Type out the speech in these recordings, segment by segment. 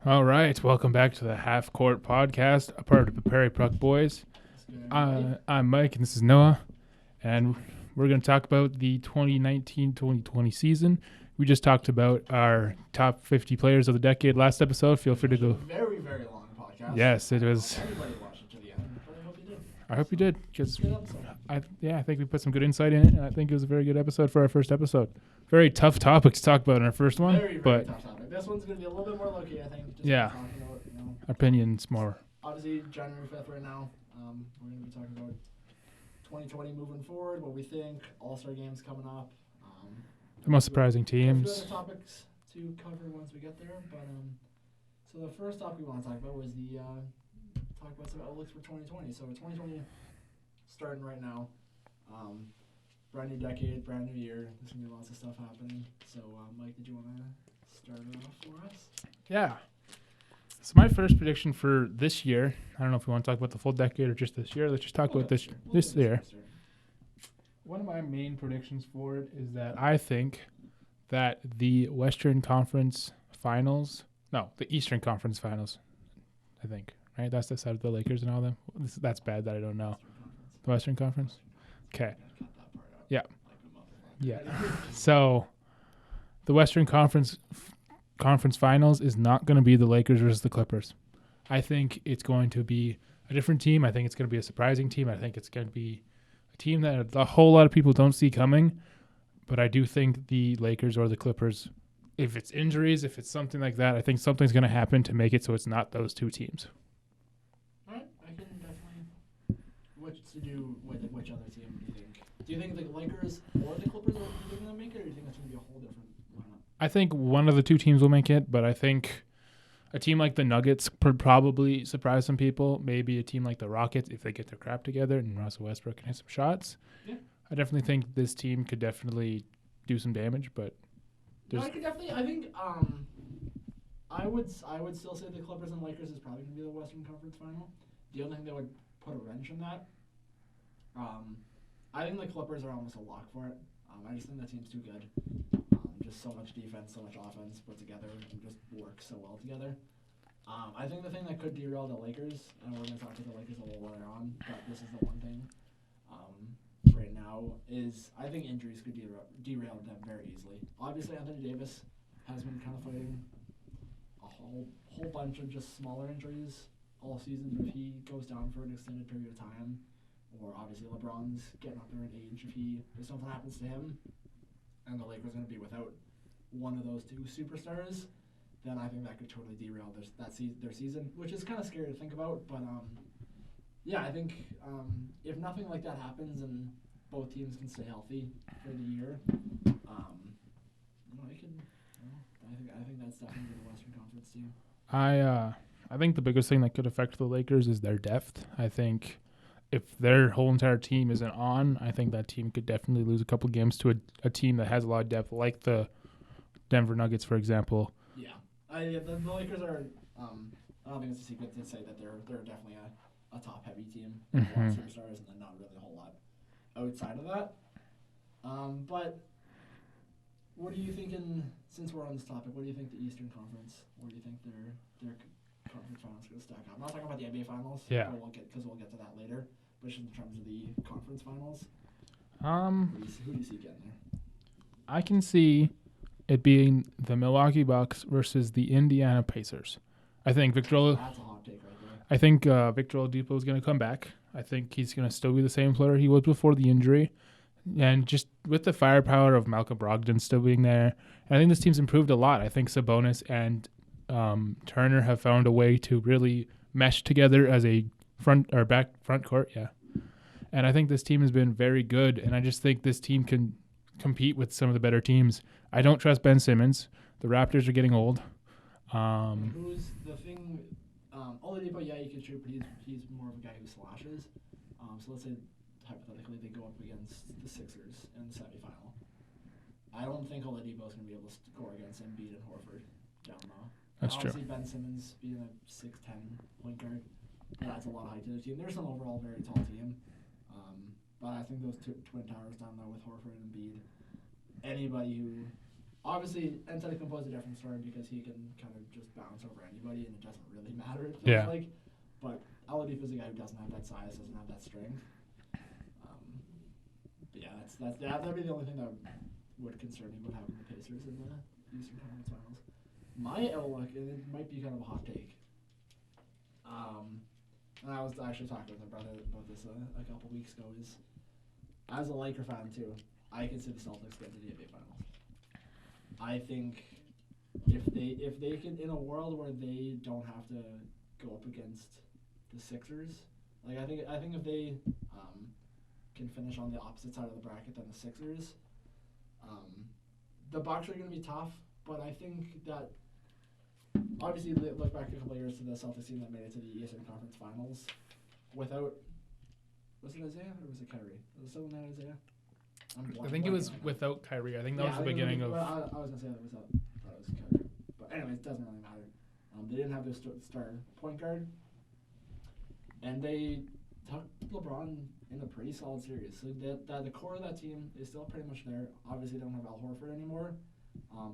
All right, welcome back to the Half Court Podcast, a part of the Prairie Puck Boys. I'm Mike, and this is Noah, and we're going to talk about the 2019-2020 season. We just talked about our top 50 players of the decade last episode. Feel free to go. Very, very long podcast. Yes, it was. Everybody watched it to the end, but I hope you did. I hope you did, because Good episode. I think we put some good insight in it, and I think it was a very good episode for our first episode. Very tough topic to talk about in our first one, Very, very tough topic. This one's going to be a little bit more low-key, I think. Just Yeah. talking about, opinions more. obviously, January 5th right now. We're going to be talking about 2020 moving forward, what we think, All-Star games coming up. The most surprising There's a few teams. other topics to cover once we get there, but so the first topic we want to talk about was the talk about some outlooks for 2020. So 2020 starting right now. Brand new decade, brand new year. There's going to be lots of stuff happening. So, Mike, did you want to start it off for us? Yeah. So my first prediction for this year, I don't know if we want to talk about the full decade or just this year. Let's just talk about this year. One of my main predictions for it is that I think that the Western Conference Finals, no, the Eastern Conference Finals, I think, right? That's the side of the Lakers and all them. That's bad that I don't know. The Western Conference? Okay. Yeah. Yeah. So the Western Conference Finals is not going to be the Lakers versus the Clippers. I think it's going to be a different team. I think it's going to be a surprising team. I think it's going to be a team that a whole lot of people don't see coming. But I do think the Lakers or the Clippers, if it's injuries, if it's something like that, I think something's going to happen to make it so it's not those two teams. All right. I can definitely. What to do with which other team do you think? Do you think the Lakers or the Clippers are going to make it, or do you think it's going to be a whole different lineup? I think one of the two teams will make it, but I think a team like the Nuggets could probably surprise some people. Maybe a team like the Rockets, if they get their crap together and Russell Westbrook can hit some shots. Yeah. I definitely think this team could definitely do some damage, but I could definitely. I think. I would still say the Clippers and Lakers is probably going to be the Western Conference Final. The only thing that would put a wrench in that. I think the Clippers are almost a lock for it. I just think that team's too good. Just so much defense, so much offense put together, and just works so well together. I think the thing that could derail the Lakers, and we're going to talk about the Lakers a little later on, but this is the one thing right now, is I think injuries could derail them very easily. Obviously, Anthony Davis has been kind of fighting a whole bunch of just smaller injuries all season. If he goes down for an extended period of time, or obviously LeBron's getting up there in age, if something happens to him, and the Lakers are going to be without one of those two superstars, then I think that could totally derail their season, which is kind of scary to think about. But yeah, I think if nothing like that happens and both teams can stay healthy for the year, I think that's definitely the Western Conference team. I think the biggest thing that could affect the Lakers is their depth. I think if their whole entire team isn't on, I think that team could definitely lose a couple games to a team that has a lot of depth, like the Denver Nuggets, for example. Yeah, the Lakers are. I don't think it's a secret to say that they're definitely a top-heavy team, a lot of superstars, and then not really a whole lot outside of that. But what are you thinking? Since we're on this topic, what do you think the Eastern Conference? Where do you think their conference finals are going to stack up? I'm not talking about the NBA finals. Yeah. We'll get to that later. But just in terms of the conference finals, who do you see getting there? I can see it being the Milwaukee Bucks versus the Indiana Pacers. I think That's a hot take right there. I think Victor Oladipo is going to come back. I think he's going to still be the same player he was before the injury. And just with the firepower of Malcolm Brogdon still being there, I think this team's improved a lot. I think Sabonis and Turner have found a way to really mesh together as a front court, yeah. And I think this team has been very good, and I just think this team can compete with some of the better teams. I don't trust Ben Simmons. The Raptors are getting old. Who's the thing? Oladipo, yeah, he can shoot, but he's more of a guy who slashes. So let's say hypothetically they go up against the Sixers in the semifinal. I don't think Oladipo is going to be able to score against Embiid and Horford down low. That's true. Obviously, Ben Simmons being a 6'10" point guard, adds a lot of height to the team. There's an overall very tall team. But I think those twin towers down there with Horford and Embiid, anybody who Obviously, Antetokounmpo is a different story because he can kind of just bounce over anybody, and it doesn't really matter. It feels Yeah. like, but Oladipo is a guy who doesn't have that size, doesn't have that strength. But yeah, that'd be the only thing that would concern me about having the Pacers in the Eastern Conference Finals. My outlook, and it might be kind of a hot take. And I was actually talking with my brother about this a couple weeks ago. Is as a Laker fan too, I can see the Celtics get to the NBA Finals. I think if they can, in a world where they don't have to go up against the Sixers, like I think if they can finish on the opposite side of the bracket than the Sixers, the Bucks are going to be tough. But I think that obviously look back a couple of years to the Celtics team that made it to the Eastern Conference Finals without, was it Isaiah or was it Kyrie? Was it someone that Isaiah? I think it was without Kyrie. I think that was the beginning of. Well, I was gonna say that was Kyrie, but anyways, it doesn't really matter. They didn't have their star point guard, and they took LeBron in a pretty solid series. So the core of that team is still pretty much there. Obviously, they don't have Al Horford anymore,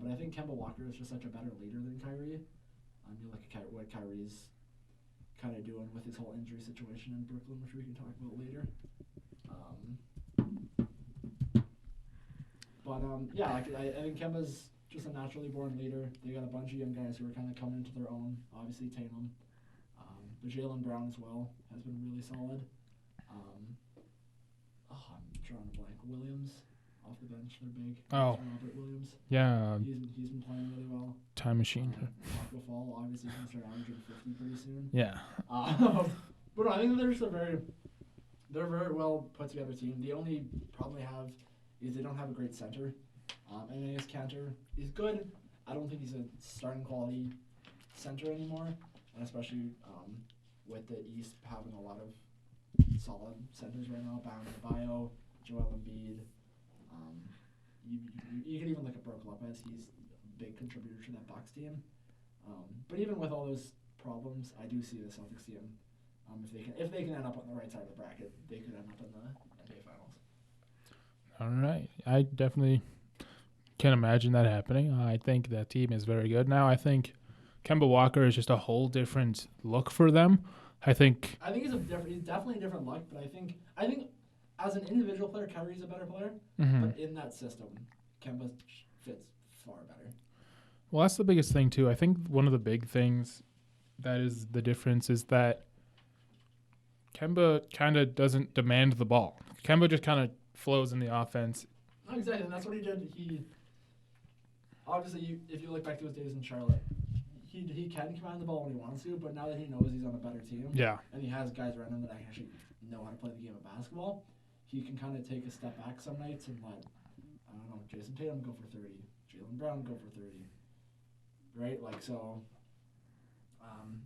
but I think Kemba Walker is just such a better leader than Kyrie. You look at what Kyrie's kind of doing with his whole injury situation in Brooklyn, which we can talk about later. But yeah, I think Kemba's just a naturally born leader. They got a bunch of young guys who are kind of coming into their own. Obviously Tatum, but Jaylen Brown as well has been really solid. I'm drawing a blank. Williams off the bench, they're big. Oh, Robert Williams. Yeah. He's been playing really well. Time machine. Aqua Fall obviously going to start averaging 50 pretty soon. Yeah. But I think they're a very well put together team. The only problem they have is they don't have a great center. And his Cantor is good. I don't think he's a starting quality center anymore, and especially with the East having a lot of solid centers right now. Bam Adebayo, Joel Embiid. You can even look at Brook Lopez. He's a big contributor to that Bucks team. But even with all those problems, I do see the Celtics team. If they can end up on the right side of the bracket, they could end up in the NBA Finals. All right. I definitely can imagine that happening. I think that team is very good. Now, I think Kemba Walker is just a whole different look for them. I think he's definitely a different look, but I think as an individual player, Kyrie's a better player. Mm-hmm. But in that system, Kemba fits far better. Well, that's the biggest thing, too. I think one of the big things that is the difference is that Kemba kind of doesn't demand the ball. Kemba just kind of flows in the offense. No, exactly, and that's what he did. He obviously, if you look back to his days in Charlotte, he can command the ball when he wants to, but now that he knows he's on a better team, and he has guys around him that actually know how to play the game of basketball, he can kind of take a step back some nights and let, I don't know, Jason Tatum go for 30, Jaylen Brown go for 30, right? Like, so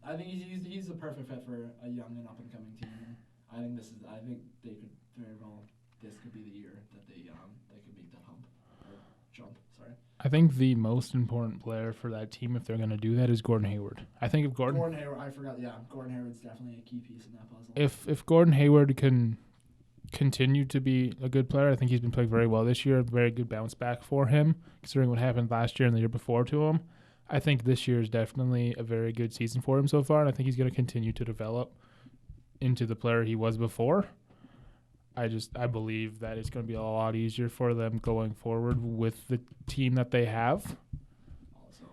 I think he's the perfect fit for a young and up and coming team. I think they could very well. This could be the year that they could make that jump. Sorry. I think the most important player for that team, if they're going to do that, is Gordon Hayward. I think if Gordon Hayward, I forgot. Yeah, Gordon Hayward's definitely a key piece in that puzzle. If Gordon Hayward can continue to be a good player, I think he's been playing very well this year. Very good bounce back for him, considering what happened last year and the year before to him. I think this year is definitely a very good season for him so far, and I think he's going to continue to develop into the player he was before. I believe that it's going to be a lot easier for them going forward with the team that they have. Also,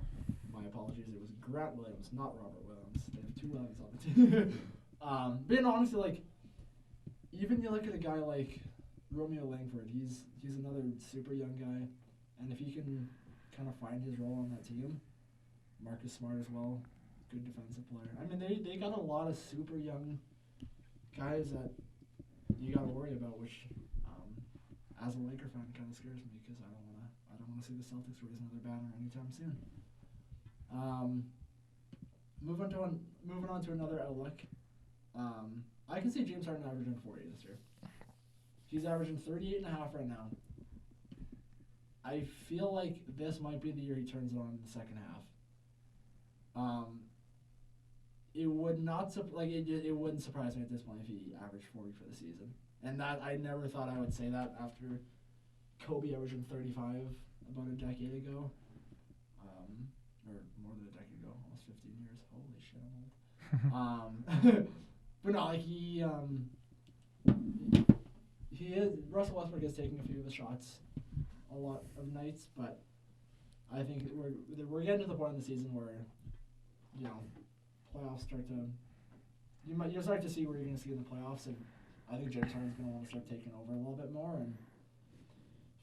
my apologies. It was Grant Williams, not Robert Williams. They have two Williams on the team. Being honest, like, even you look at a guy like Romeo Langford, he's another super young guy, and if he can kind of find his role on that team, Marcus Smart as well, good defensive player. I mean, they got a lot of super young guys that you got to worry about, which as a Laker fan kind of scares me because I don't want to see the Celtics raise another banner anytime soon. Moving on to another outlook. I can see James Harden averaging 40 this year. He's averaging 38.5 right now. I feel like this might be the year he turns it on in the second half. It would not it wouldn't surprise me at this point if he averaged 40 for the season. And that I never thought I would say that after Kobe averaging 35 about a decade ago, or more than a decade ago, almost 15 years. Holy shit, I'm old. But no, like he is. Russell Westbrook is taking a few of the shots, a lot of nights, but I think we're getting to the point in the season where, playoffs start to. You'll start to see where you're going to see in the playoffs, and I think James Harden's going to want to start taking over a little bit more. And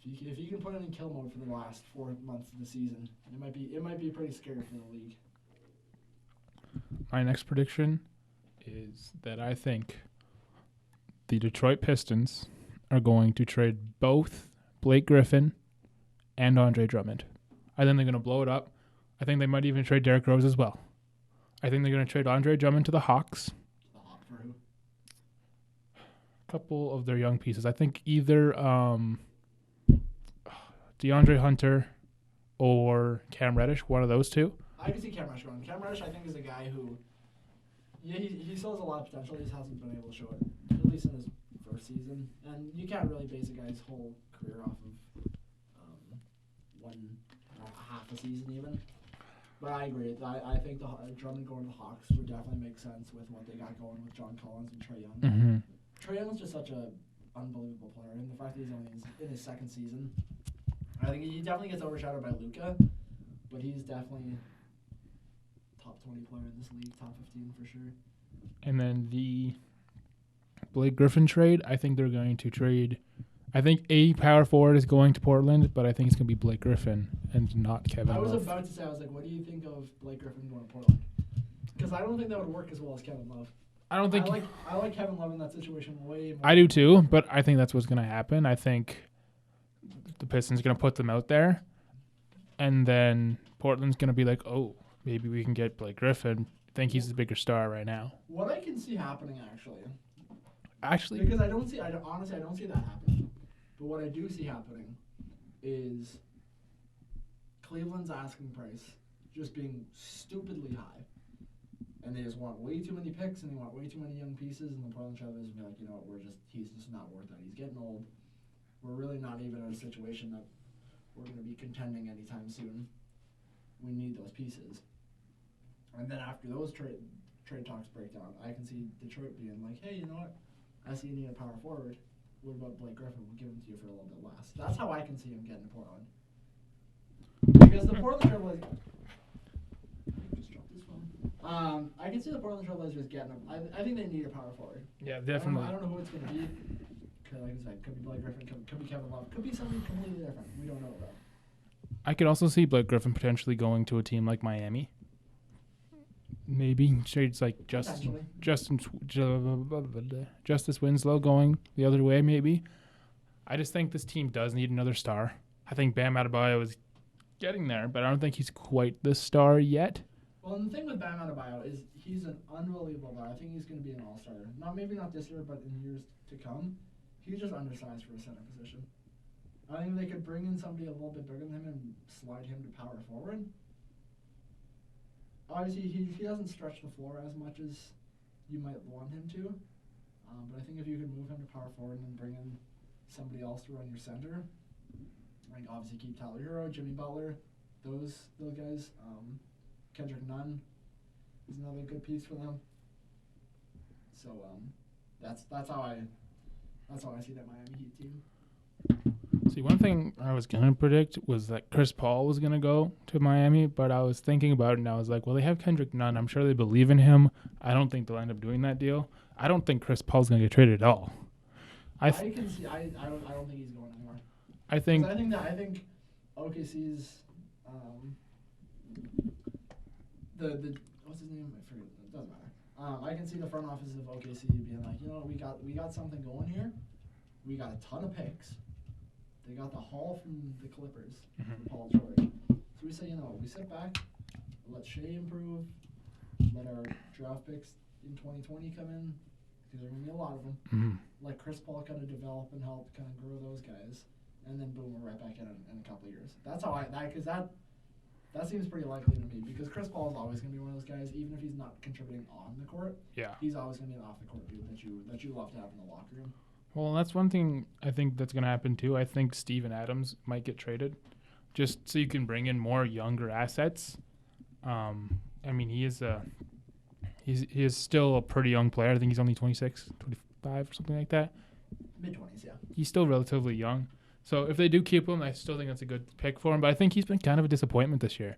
if you can put it in kill mode for the last 4 months of the season, it might be pretty scary for the league. My next prediction is that I think the Detroit Pistons are going to trade both Blake Griffin and Andre Drummond. I think they're going to blow it up. I think they might even trade Derrick Rose as well. I think they're going to trade Andre Drummond to the Hawks. The Hawk for who? A couple of their young pieces. I think either DeAndre Hunter or Cam Reddish, one of those two. I can see Cam Reddish going. Cam Reddish, I think, is a guy who, he still has a lot of potential. He just hasn't been able to show it, at least in his first season. And you can't really base a guy's whole career off of half a season even. But I agree. I think Drummond going to the Hawks would definitely make sense with what they got going with John Collins and Trae Young. Mm-hmm. Trae Young's just such an unbelievable player, and the fact that he's only in his second season, I think he definitely gets overshadowed by Luka, but he's definitely top 20 player in this league, top 15 for sure. And then the Blake Griffin trade, I think they're going to trade. I think a power forward is going to Portland, but I think it's going to be Blake Griffin and not Kevin Love. I was about to say, what do you think of Blake Griffin going to Portland? Because I don't think that would work as well as Kevin Love. I like Kevin Love in that situation way more. I do too, but I think that's what's going to happen. I think the Pistons are going to put them out there, and then Portland's going to be like, oh, maybe we can get Blake Griffin. I think he's the bigger star right now. What I can see happening, actually, because I don't see that happening. But what I do see happening is Cleveland's asking price just being stupidly high. And they just want way too many picks, and they want way too many young pieces, and the Portland Trailblazers be like, he's just not worth that. He's getting old. We're really not even in a situation that we're going to be contending anytime soon. We need those pieces. And then after those trade talks break down, I can see Detroit being like, hey, you know what? I see you need a power forward. What about Blake Griffin? We'll give him to you for a little bit less. That's how I can see him getting to Portland. Because the Portland Trailblazers... Just dropped this phone. I can see the Portland Trailblazers getting him. I think they need a power forward. Yeah, definitely. I don't know who it's going to be. Like I said, could be Blake Griffin, could be Kevin Love, could be something completely different. We don't know about. I could also see Blake Griffin potentially going to a team like Miami. Maybe trades like Justice Winslow going the other way, maybe. I just think this team does need another star. I think Bam Adebayo is getting there, but I don't think he's quite the star yet. Well, and the thing with Bam Adebayo is he's an unbelievable guy. I think he's going to be an all-star. Maybe not this year, but in years to come. He's just undersized for a center position. I think they could bring in somebody a little bit bigger than him and slide him to power forward. Obviously, he doesn't stretch the floor as much as you might want him to. But I think if you could move him to power forward and then bring in somebody else to run your center, like obviously keep Tyler Hero, Jimmy Butler, those guys. Kendrick Nunn is another good piece for them. So that's how I see that Miami Heat team. See, one thing I was going to predict was that Chris Paul was going to go to Miami, but I was thinking about it, and I was like, well, they have Kendrick Nunn. I'm sure they believe in him. I don't think they'll end up doing that deal. I don't think Chris Paul's going to get traded at all. I can see. I don't think he's going anywhere. I think OKC's the what's his name? I forget. It doesn't matter. I can see the front office of OKC being like, we got something going here. We got a ton of picks. They got the haul from the Clippers, from Paul George. So we say, we sit back, let Shea improve, let our draft picks in 2020 come in, because there are going to be a lot of them. Mm-hmm. Let Chris Paul kind of develop and help kind of grow those guys, and then boom, we're right back in a couple of years. That's how that seems pretty likely to me, because Chris Paul is always going to be one of those guys, even if he's not contributing on the court. Yeah, he's always going to be an off the court dude that you love to have in the locker room. Well, that's one thing I think that's going to happen too. I think Steven Adams might get traded just so you can bring in more younger assets. I mean, he is still a pretty young player. I think he's only 26, 25 or something like that. Mid-20s, yeah. He's still relatively young. So if they do keep him, I still think that's a good pick for him. But I think he's been kind of a disappointment this year.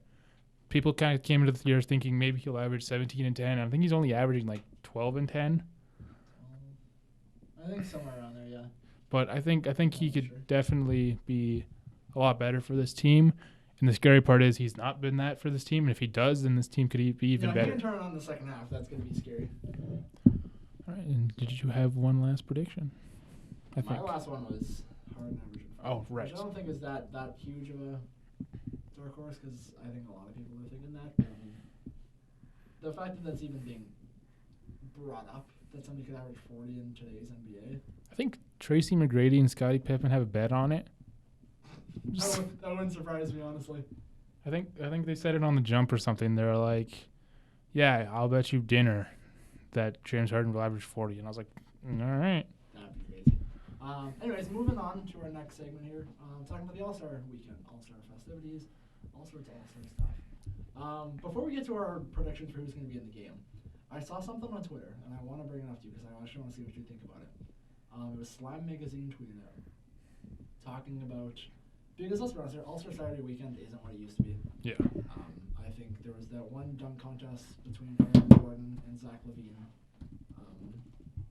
People kind of came into the year thinking maybe he'll average 17 and 10. I think he's only averaging like 12 and 10. I think somewhere around there, yeah. But I think he could Sure. definitely be a lot better for this team. And the scary part is he's not been that for this team. And if he does, then this team could be even He better. can turn it on in the second half. That's going to be scary. All right. And did you have one last prediction? I think. My last one was Harden averaging 40. Oh, right. Which I don't think is that huge of a dark horse because I think a lot of people are thinking that. But I mean, the fact that that's even being brought up, that somebody could average 40 in today's NBA. I think Tracy McGrady and Scottie Pippen have a bet on it. That wouldn't surprise me, honestly. I think they said it on the jump or something. They're like, yeah, I'll bet you dinner that James Harden will average 40. And I was like, all right. That'd be crazy. Anyways, moving on to our next segment here. Talking about the All-Star weekend, All-Star festivities, all sorts of All-Star stuff. Before we get to our predictions for who's going to be in the game, I saw something on Twitter, and I want to bring it up to you because I actually want to see what you think about it. It was Slam Magazine tweeted out, talking about, because let's be honest, All-Star Saturday weekend isn't what it used to be. Yeah. I think there was that one dunk contest between Aaron Gordon and Zach LaVine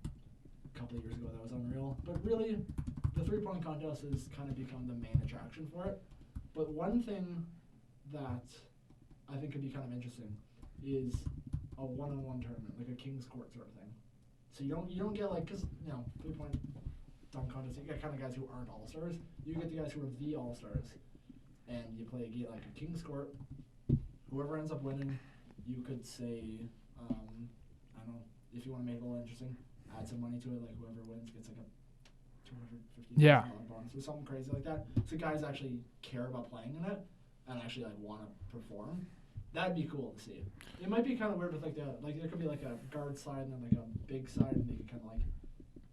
a couple of years ago that was unreal. But really, the three-point contest has kind of become the main attraction for it. But one thing that I think could be kind of interesting is a one-on-one tournament, like a King's Court sort of thing. So you don't get like, because, 3-point dunk contest, you get kind of guys who aren't all-stars. You get the guys who are the all-stars. And you play a game like a King's Court. Whoever ends up winning, you could say, I don't know, if you want to make it a little interesting, add some money to it, like whoever wins gets like a $250,000 bonus or something crazy like that. So guys actually care about playing in it and actually like want to perform. That'd be cool to see. It might be kind of weird with like there could be like a guard side and then like a big side and they could kind of like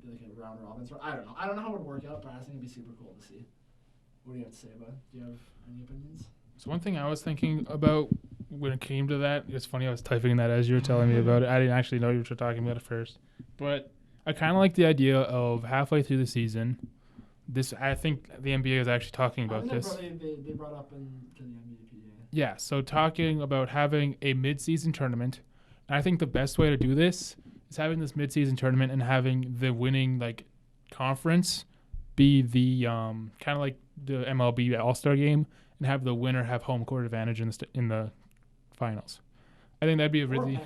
do like a round robin. So I don't know. I don't know how it would work out, but I think it'd be super cool to see. What do you have to say about it? Do you have any opinions? So one thing I was thinking about when it came to that, it's funny, I was typing that as you were telling me about it. I didn't actually know you were talking about it first. But I kind of like the idea of halfway through the season, I think the NBA is actually talking about this. They brought up to the NBAPA. Yeah, so talking about having a mid-season tournament. And I think the best way to do this is having this mid-season tournament and having the winning like conference be the kind of like the MLB All-Star game and have the winner have home court advantage in the finals. I think that'd be a really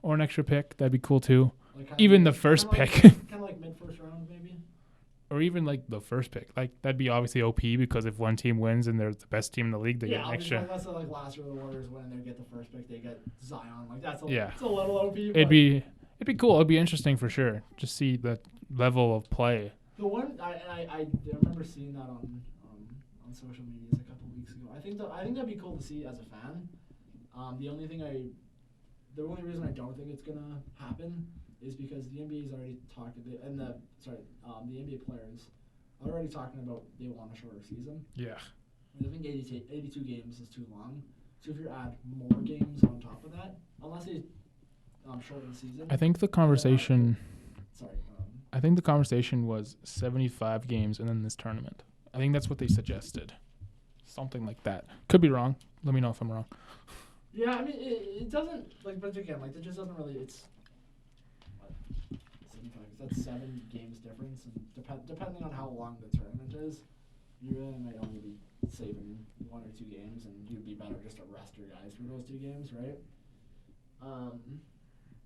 or an extra pick. That'd be cool too. Like even the first pick. Kind of like mid-first round maybe. Or even like the first pick. Like that'd be obviously OP because if one team wins and they're the best team in the league, they get an extra. Yeah, let's say like last year the Warriors win, they get the first pick, they get Zion. Like it's a little OP. It'd be cool. It'd be interesting for sure. Just see the level of play. The one I remember seeing that on social media a couple of weeks ago. I think that'd be cool to see as a fan. The only reason I don't think it's gonna happen is because the NBA's already talked the NBA players are already talking about they want a shorter season. Yeah. I think 82 games is too long. So if you add more games on top of that, unless they shorten the season. I think the conversation. I think the conversation was 75 games and then this tournament. I think that's what they suggested. Something like that. Could be wrong. Let me know if I'm wrong. Yeah, I mean, it doesn't, like, but again, like, it just doesn't really, it's, 75, that's 7 games difference, and depending on how long the tournament is, you really might only be saving 1 or 2 games, and you'd be better just to rest your guys for those 2 games, right?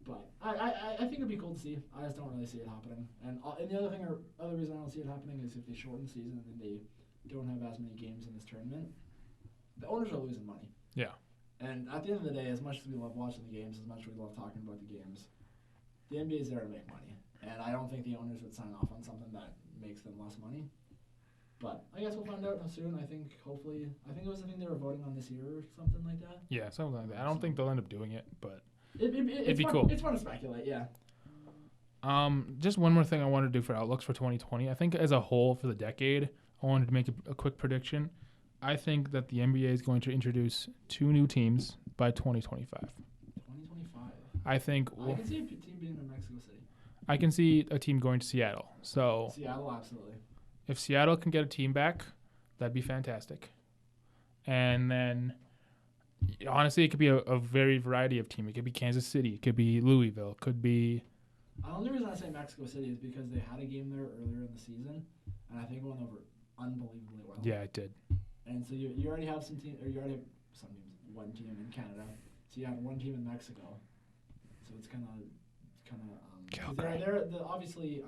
But I think it'd be cool to see. I just don't really see it happening. And the other reason I don't see it happening is if they shorten the season and they don't have as many games in this tournament, the owners are losing money. Yeah. And at the end of the day, as much as we love watching the games, as much as we love talking about the games, the NBA is there to make money. And I don't think the owners would sign off on something that makes them less money. But I guess we'll find out soon. I think it was the thing they were voting on this year or something like that. Yeah, something like that. I don't think they'll end up doing it, but it'd be fun. cool. It's fun to speculate, yeah. Just one more thing I wanted to do for outlooks for 2020. I think as a whole for the decade, I wanted to make a quick prediction. I think that the NBA is going to introduce 2 new teams by 2025. 2025. I think I can see a team being in Mexico City. I can see a team going to Seattle. So Seattle, absolutely. if Seattle can get a team back, that'd be fantastic. And then, honestly, it could be a very variety of team. It could be Kansas City. It could be Louisville. It could be... The only reason I say Mexico City is because they had a game there earlier in the season, and I think it went over unbelievably well. Yeah, it did. And so you already have some team, or you already have some teams, one team in Canada. So you have one team in Mexico. So it's kind of obviously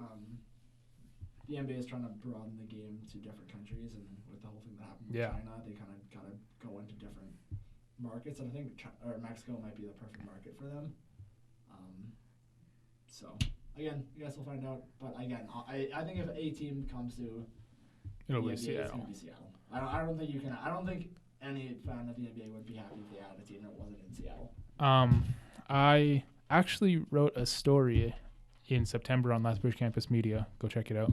the NBA is trying to broaden the game to different countries, and with the whole thing that happened with China, they kind of got to go into different markets. And I think Mexico might be the perfect market for them. So again, I guess we'll find out. But again, I think if a team comes to It'll the be NBA, Seattle. it's going to be Seattle. I don't think you can. I don't think any fan of the NBA would be happy if they had a team that wasn't in Seattle. I actually wrote a story in September on Lethbridge Campus Media. Go check it out.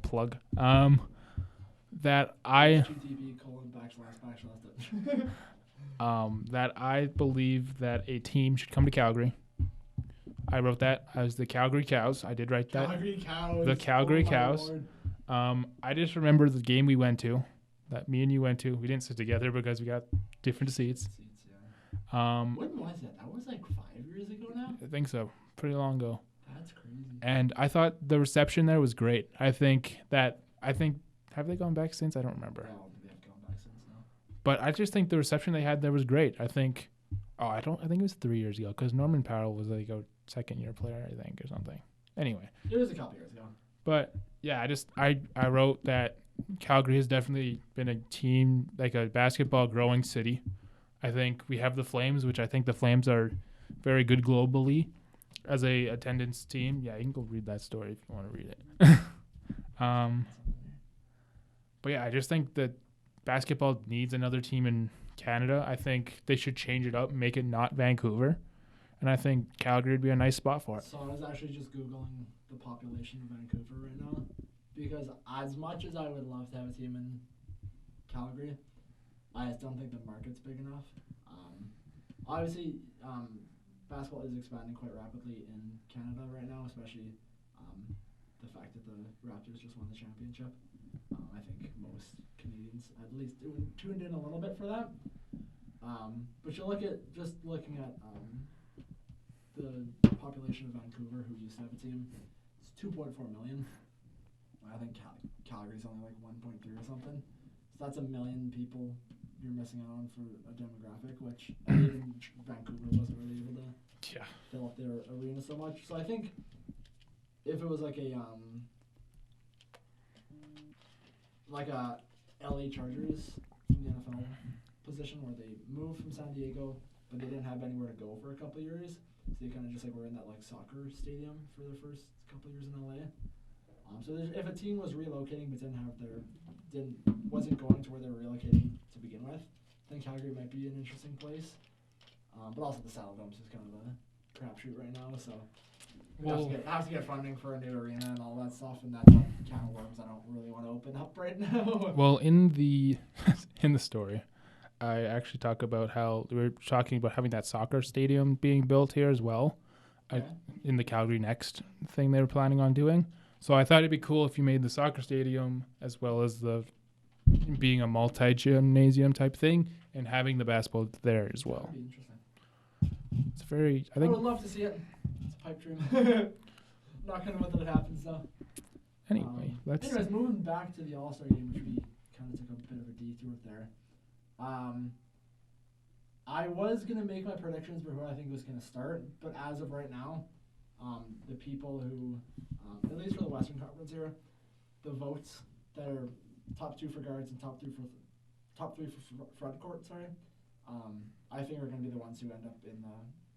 Plug. That I that I believe that a team should come to Calgary. I wrote that as the Calgary Cows. I did write that. Calgary Cows. The Calgary Oh, Cows. I just remember the game we went to, that me and you went to. We didn't sit together because we got different seats. When was that? That was like 5 years ago now? I think so. Pretty long ago. That's crazy. And I thought the reception there was great. Have they gone back since? I don't remember. I don't think they have gone back since now. But I just think the reception they had there was great. I think it was 3 years ago because Norman Powell was like a second-year player, I think, or something. Anyway. It was a couple years ago. But yeah, I wrote that Calgary has definitely been a team, like a basketball growing city. I think we have the Flames, which I think the Flames are very good globally as a attendance team. Yeah, you can go read that story if you want to read it. But yeah, I just think that basketball needs another team in Canada. I think they should change it up, make it not Vancouver. And I think Calgary would be a nice spot for it. So I was actually just Googling the population of Vancouver right now, because as much as I would love to have a team in Calgary, I just don't think the market's big enough. Obviously, basketball is expanding quite rapidly in Canada right now, especially the fact that the Raptors just won the championship. I think most Canadians at least tuned in a little bit for that. But you looking at the population of Vancouver, who used to have a team, it's 2.4 million. I think Calgary's only like 1.3 or something. So that's 1 million people you're missing out on for a demographic, which even Vancouver wasn't really able to fill up their arena so much. So I think if it was like a LA Chargers from the NFL position, where they moved from San Diego, but they didn't have anywhere to go for a couple of years, so they kind of just like were in that like soccer stadium for their first couple of years in LA. So if a team was relocating but wasn't going to where they were relocating to begin with, I think Calgary might be an interesting place. But also the Saddle Domes is kind of a crapshoot right now, so we have to get funding for a new arena and all that stuff, and that's a can of worms I don't really want to open up right now. Well, in the story, I actually talk about how we were talking about having that soccer stadium being built here as well, in the Calgary Next thing they were planning on doing. So I thought it'd be cool if you made the soccer stadium as well as the being a multi-gymnasium type thing and having the basketball there as well. That'd be interesting. It's very. I would love to see it. It's a pipe dream. Not kind of what that happens though. Anyway, Anyways, moving back to the All-Star game, which we kind of took a bit of a detour there. I was gonna make my predictions for who I think was gonna start, but as of right now, the people who, at least for the Western Conference here, the votes that are top 2 for guards and top 3 for front court, I think are going to be the ones who end up in the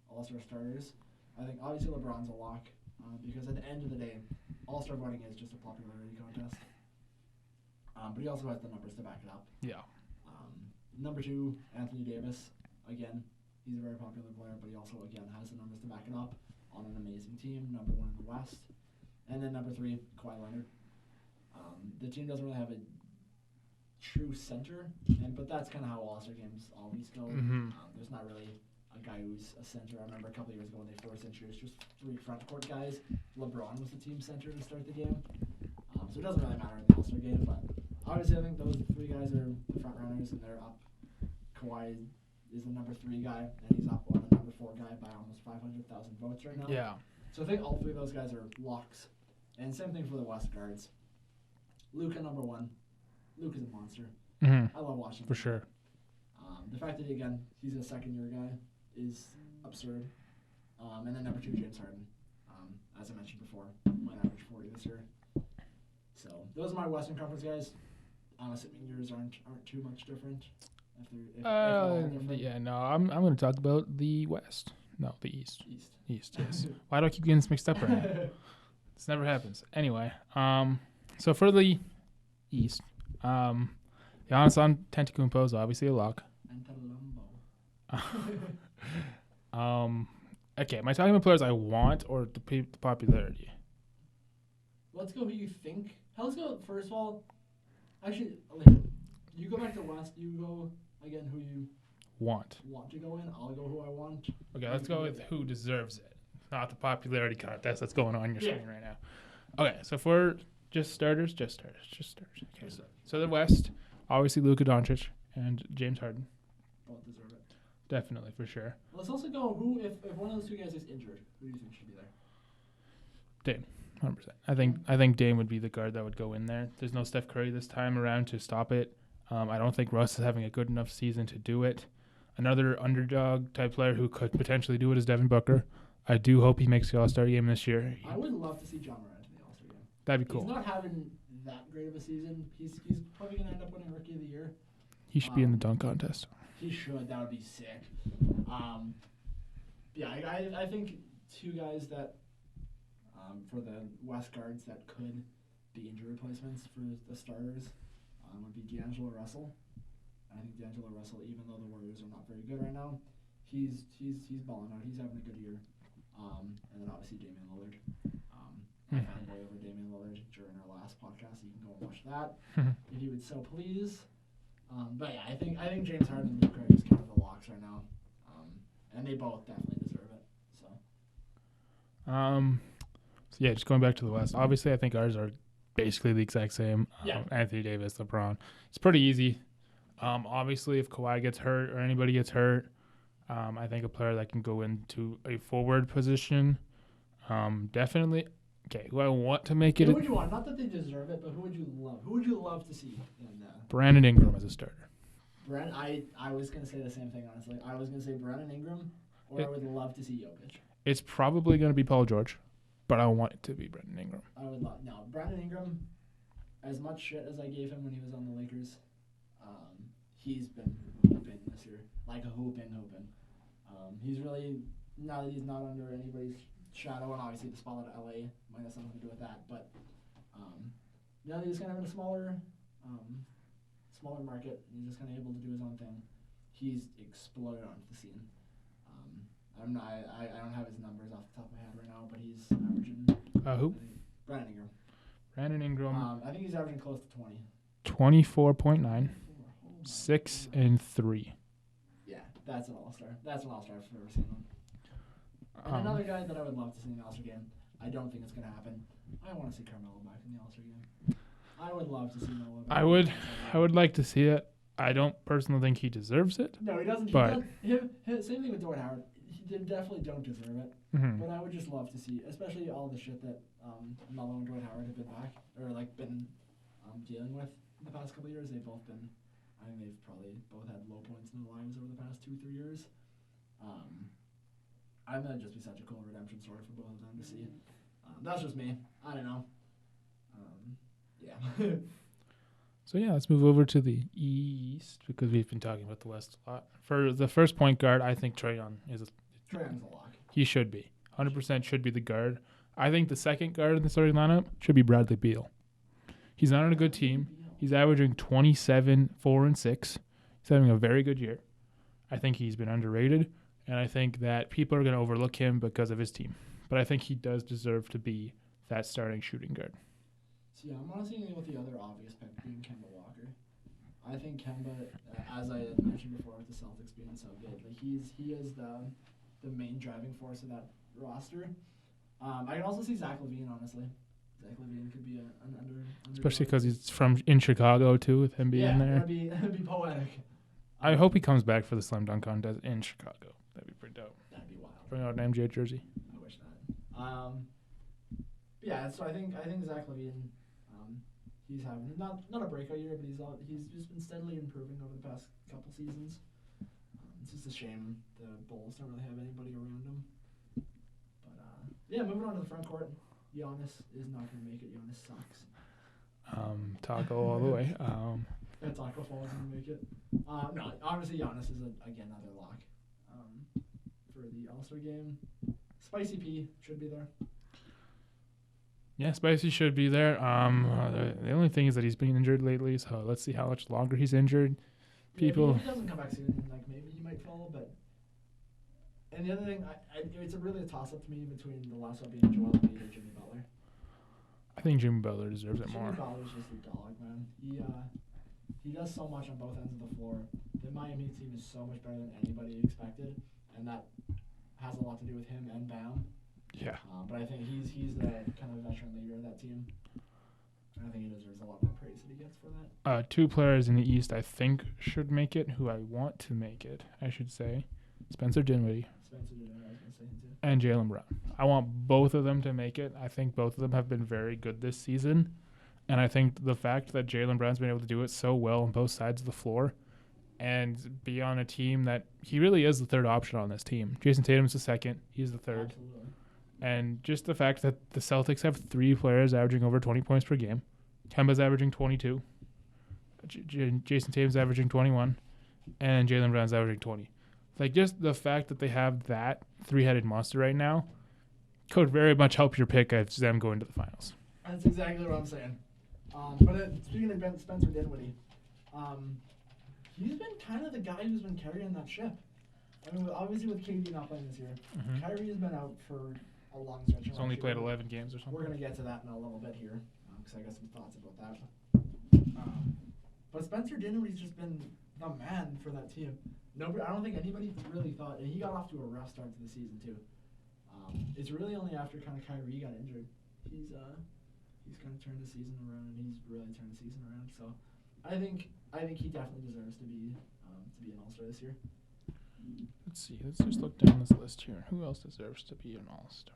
All-Star starters. I think obviously LeBron's a lock, because at the end of the day, All-Star voting is just a popularity contest. But he also has the numbers to back it up. Yeah. Number 2, Anthony Davis. Again, he's a very popular player, but he also, again, has the numbers to back it up on an amazing team. Number 1 in the West. And then number 3, Kawhi Leonard. The team doesn't really have a true center, but that's kind of how All-Star games always go. There's not really a guy who's a center. I remember a couple of years ago when they first introduced just 3 front court guys. LeBron was the team center to start the game. So it doesn't really matter in the All-Star game, but obviously I think those 3 guys are the front runners, and they're up. Kawhi is the number 3 guy, and he's up on the number 4 guy by almost 500,000 votes right now. Yeah. So I think all 3 of those guys are locks. And same thing for the West guards. Luka, number 1. Luka's a monster. I love watching him. For sure. The fact that, again, he's a second-year guy is absurd. And then number 2, James Harden. As I mentioned before, might average 40 this year. So those are my Western Conference guys. I'm assuming yours aren't too much different. If they're all different. Yeah, no, I'm going to talk about the West. No, the East. East, yes. Why do I keep getting this mixed up right now? This never happens. Anyway, so for the East, Giannis Antetokounmpo is obviously a lock. Okay, am I talking about players I want or the popularity? Let's go who you think. Let's go, first of all, actually, you go back to West, you go, again, who you want to go in. I'll go who I want. Okay, let's go with who deserves it, not the popularity contest that's going on your screen right now. Okay, so for just starters. Okay, so the West, obviously Luka Doncic and James Harden. Both deserve it. Definitely, for sure. Let's also go who, if one of those 2 guys is injured, who do you think should be there? Dame, 100%. I think Dame would be the guard that would go in there. There's no Steph Curry this time around to stop it. I don't think Russ is having a good enough season to do it. Another underdog type player who could potentially do it is Devin Booker. I do hope he makes the All-Star game this year. I would love to see John Morant in the All-Star game. That'd be cool. He's not having that great of a season. He's probably going to end up winning Rookie of the Year. He should be in the dunk contest. He should. That would be sick. I think 2 guys that, for the West guards that could be injury replacements for the starters would be D'Angelo Russell. I think D'Angelo Russell, even though the Warriors are not very good right now, he's balling out. He's having a good year. And then obviously Damian Lillard. I fanboy over Damian Lillard during our last podcast. You can go and watch that if you would so please. But yeah, I think James Harden and Luka are just kind of the locks right now. And they both definitely deserve it. So yeah, just going back to the West. Obviously, I think ours are basically the exact same. Anthony Davis, LeBron. It's pretty easy. Obviously, if Kawhi gets hurt or anybody gets hurt, I think a player that can go into a forward position, definitely. Okay, who I want to make it. Who would you want? Not that they deserve it, but who would you love? Who would you love to see in that? Brandon Ingram as a starter. I was going to say the same thing, honestly. I was going to say Brandon Ingram, or I would love to see Jokic. It's probably going to be Paul George, but I want it to be Brandon Ingram. I would love. No, Brandon Ingram, as much shit as I gave him when he was on the Lakers, he's been hooping this year. Like a hooping. He's really, now that he's not under anybody's shadow, and obviously the spotlight of LA might have something to do with that, but now that he's kind of in a smaller market, and he's just kind of able to do his own thing, he's exploded onto the scene. I don't have his numbers off the top of my head right now, but he's averaging. Who? Brandon Ingram. I think he's averaging close to 20. 24.9, 6 and 3. Yeah, that's an all-star. That's an all-star if I've ever seen one. And another guy that I would love to see in the All-Star game, I don't think it's going to happen. I want to see Carmelo back in the All-Star game. I would love to see Melo back. I would like to see it. I don't personally think he deserves it. No, he doesn't. But same thing with Dwight Howard. He definitely don't deserve it. But I would just love to see, especially all the shit that Melo and Dwight Howard have been dealing with in the past couple of years. They've both been, I think they've probably both had low points in their lives over the past 2-3 years. I think that'd just be such a cool redemption story for both of them to see. That's just me. I don't know. Yeah. So yeah, let's move over to the East because we've been talking about the West a lot. For the first point guard, I think Trae Young is. Trae Young's a lock. He should be. 100% should be the guard. I think the second guard in the starting lineup should be Bradley Beal. He's not on a good team. He's averaging 27, 4 and 6. He's having a very good year. I think he's been underrated, and I think that people are going to overlook him because of his team. But I think he does deserve to be that starting shooting guard. So yeah, I'm honestly going with the other obvious pick being Kemba Walker. I think Kemba, as I had mentioned before, with the Celtics being so good, like he is the main driving force of that roster. I can also see Zach LaVine, honestly. Zach LaVine could be an Especially underdog. because he's in Chicago too, with him being there. That'd be poetic. I hope he comes back for the slam dunk contest in Chicago. That'd be pretty dope. That'd be wild. Bring out an MJ jersey. I wish that. Yeah, so I think Zach LaVine, he's having not a breakout year, but he's just been steadily improving over the past couple seasons. It's just a shame the Bulls don't really have anybody around him. But yeah, moving on to the front court, Giannis is not going to make it. Giannis sucks. Taco all the way. Taco Fall is going to make it. No, obviously Giannis is again another lock for the All-Star game. Spicy P should be there. Yeah, Spicy should be there. The only thing is that he's been injured lately, so let's see how much longer he's injured. People. If he doesn't come back soon, like maybe he might fall. But and the other thing, it's really a toss-up to me between the last one being Joel Embiid or Jimmy Butler. I think Jimmy Butler deserves it more. Jimmy Butler's just a dog, man. He does so much on both ends of the floor. The Miami team is so much better than anybody expected, and that has a lot to do with him and Bam. Yeah. But I think he's the kind of veteran leader of that team. And I think he deserves a lot more praise that he gets for that. Two players in the East I think should make it, who I want to make it, I should say. Spencer Dinwiddie. I was going to say him too. And Jaylen Brown. I want both of them to make it. I think both of them have been very good this season. And I think the fact that Jaylen Brown's been able to do it so well on both sides of the floor and be on a team that he really is the third option on this team. Jason Tatum's the second. He's the third. Absolutely. And just the fact that the Celtics have three players averaging over 20 points per game. Kemba's averaging 22. Jason Tatum's averaging 21. And Jaylen Brown's averaging 20. Like, just the fact that they have that three-headed monster right now could very much help your pick of them going to the finals. That's exactly what I'm saying. But speaking of Spencer Dinwiddie, he's been kind of the guy who's been carrying that ship. I mean, obviously with KD not playing this year, Kyrie has been out for a long stretch. He's only played 11 games or something. We're going to get to that in a little bit here, because I got some thoughts about that. But Spencer Dinwiddie's just been the man for that team. I don't think anybody really thought, and he got off to a rough start to the season too. It's really only after kind of Kyrie got injured, he's kind of turned the season around, and he's really turned the season around. So I think he definitely deserves to be an All-Star this year. Let's see. Let's just look down this list here. Who else deserves to be an All-Star?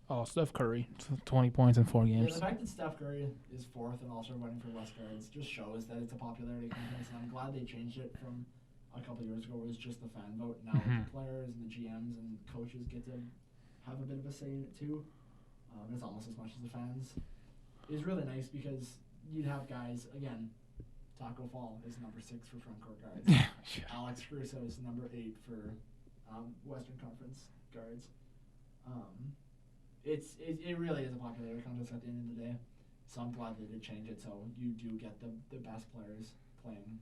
Oh, Steph Curry, 20 points in 4 games. Yeah, the fact that Steph Curry is 4th and All-Star voting for West guards just shows that it's a popularity contest, and I'm glad they changed it from a couple of years ago where it was just the fan vote. Now the players and the GMs and coaches get to have a bit of a say in it too. It's almost as much as the fans. It's really nice because you'd have guys, again, Taco Fall is number 6 for front court guards. Alex Caruso is number 8 for Western Conference guards. It really is a popularity contest at the end of the day. So I'm glad they did change it so you do get the best players playing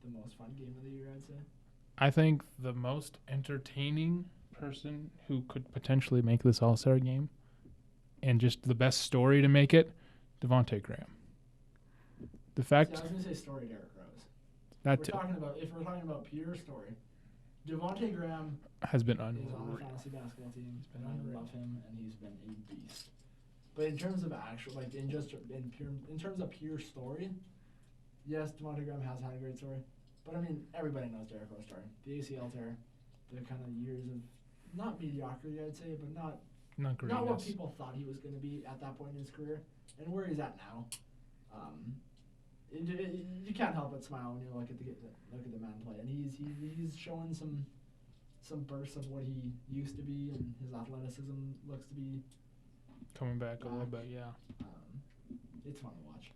in the most fun game of the year, I'd say. I think the most entertaining person who could potentially make this All-Star game and just the best story to make it, Devontae Graham. The fact I was going to say story Derrick Rose. That If we're talking about pure story, Devontae Graham has been is on unreal. a fantasy basketball team. He's been I unreal. love him, and he's been a beast. But in terms of actual, like in terms of pure story, yes, Devontae Graham has had a great story. But I mean, everybody knows Derrick Rose's story. The ACL tear, the kind of years of not mediocrity, I'd say, but not what people thought he was going to be at that point in his career, and where he's at now. You can't help but smile when you look at the man play, and he's showing some bursts of what he used to be, and his athleticism looks to be coming back a little bit. Yeah. It's fun to watch.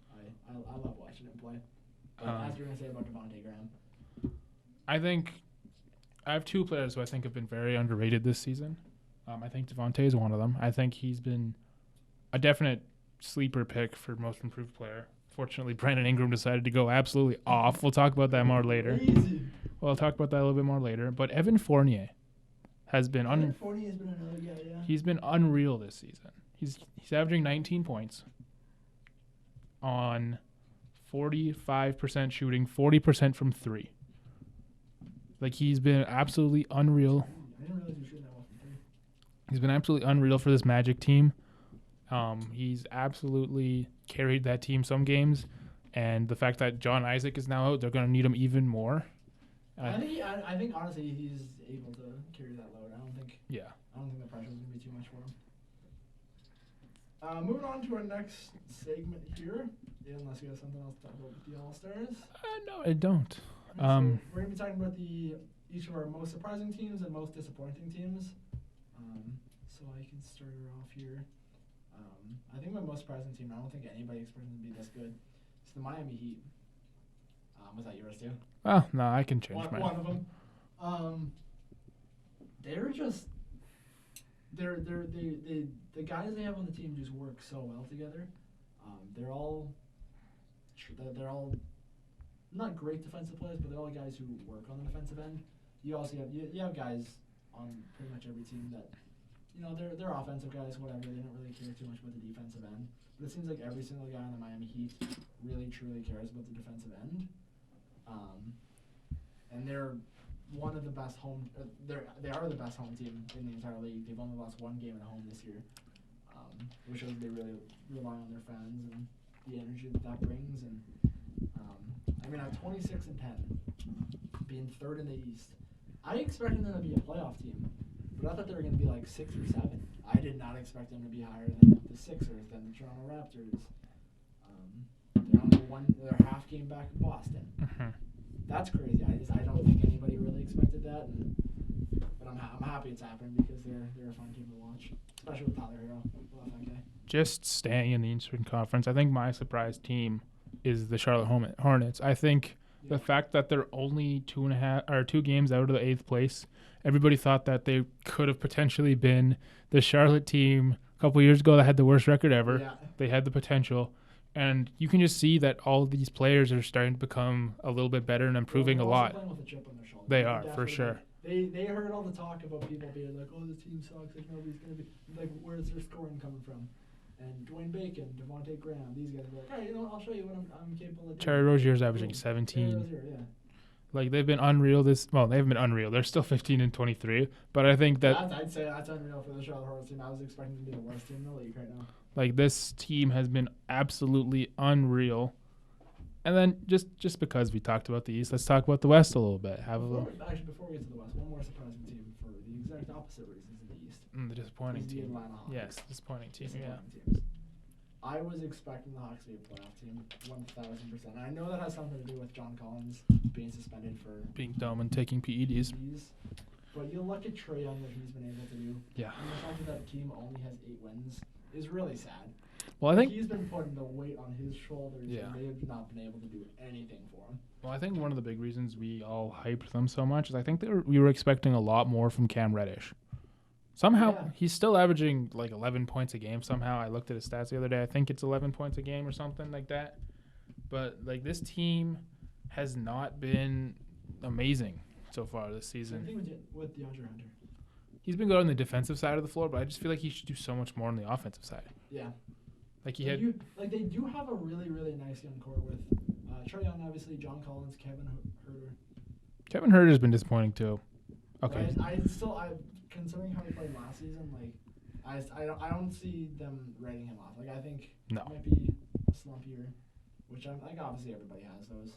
I love watching him play. But as you're gonna say about Devontae Graham, I think I have 2 players who I think have been very underrated this season. I think Devontae is one of them. I think he's been a definite sleeper pick for most improved player. Fortunately, Brandon Ingram decided to go absolutely off. We'll talk about that more later. Crazy. We'll talk about that a little bit more later. But Evan Fournier has been Fournier has been another guy, yeah. He's been unreal this season. He's averaging 19 points on 45% shooting, 40% from three. Like, he's been absolutely unreal. I didn't realize you were shooting that well from three. He's been absolutely unreal for this Magic team. He's absolutely carried that team some games. And the fact that John Isaac is now out, they're going to need him even more. I think honestly he's able to carry that load. I don't think the pressure's gonna be too much for him. Moving on to our next segment here, unless you have something else to talk about with the All-Stars. No, I don't. So we're gonna be talking about each of our most surprising teams and most disappointing teams. So I can start her off here. I think my most surprising team, I don't think anybody expected them to be this good, is the Miami Heat. Was that yours too? Oh, no, I can change mine. One of them. They're just the guys they have on the team just work so well together. They're all not great defensive players, but they're all guys who work on the defensive end. You also have guys on pretty much every team that they're offensive guys, whatever. They don't really care too much about the defensive end. But it seems like every single guy on the Miami Heat really truly cares about the defensive end. And they're one of the best home. They are the best home team in the entire league. They've only lost one game at home this year, which shows they really rely on their fans and the energy that brings. And at 26 and 10, being third in the East, I expected them to be a playoff team, but I thought they were going to be like 6 or 7. I did not expect them to be higher than the Sixers, than the Toronto Raptors. They're half game back in Boston. Mm-hmm. That's crazy. I don't think anybody really expected that, but I'm happy it's happening because they're a fun team to watch, especially with Tyler Hero. Love that guy. Just staying in the Eastern Conference, I think my surprise team is the Charlotte Hornets. I think the fact that they're only 2 games out of the 8th place, everybody thought that they could have potentially been the Charlotte team a couple years ago that had the worst record ever. Yeah. They had the potential. And you can just see that all of these players are starting to become a little bit better and improving a lot. Playing with a chip on their shoulder. They are, for sure. They heard all the talk about people being like, oh, this team sucks. Like, nobody's going to be – like, where's their scoring coming from? And Dwayne Bacon, Devontae Graham, these guys are like, all right, I'll show you what I'm capable of doing. Terry Rozier's averaging 17. Terry Rozier, yeah. Like, they've been unreal they haven't been unreal. They're still 15 and 23. But I think that I'd say that's unreal for the Charlotte Hornets team. I was expecting them to be the worst team in the league right now. like this team has been absolutely unreal. And then just because we talked about the East, let's talk about the West a little bit. Before we get to the West, one more surprising team for the exact opposite reasons in the East. The disappointing is the team. Atlanta Hawks. Yes, disappointing team. Teams. I was expecting the Hawks to be a playoff team, 1,000%. I know that has something to do with John Collins being suspended for Being dumb and taking PEDs. But you look at Trae Young, what he's been able to do. Yeah. And the fact that team only has 8 wins is really sad. Well, I think he's been putting the weight on his shoulders, Yeah. and they have not been able to do anything for him. Well, I think one of the big reasons we all hyped them so much is I think we were expecting a lot more from Cam Reddish. Somehow, he's still averaging like 11 points a game. Somehow, I looked at his stats the other day. I think it's 11 points a game or something like that. But like this team has not been amazing so far this season. Same thing with DeAndre Hunter. He's been good on the defensive side of the floor, but I just feel like he should do so much more on the offensive side. Yeah. Like they do have a really, really nice young core with Trae Young, obviously, John Collins, Kevin Huerter. Kevin Huerter has been disappointing too. Okay. Considering how he played last season, like I don't see them writing him off. Like I think it might be a slump year, which I'm like obviously everybody has those,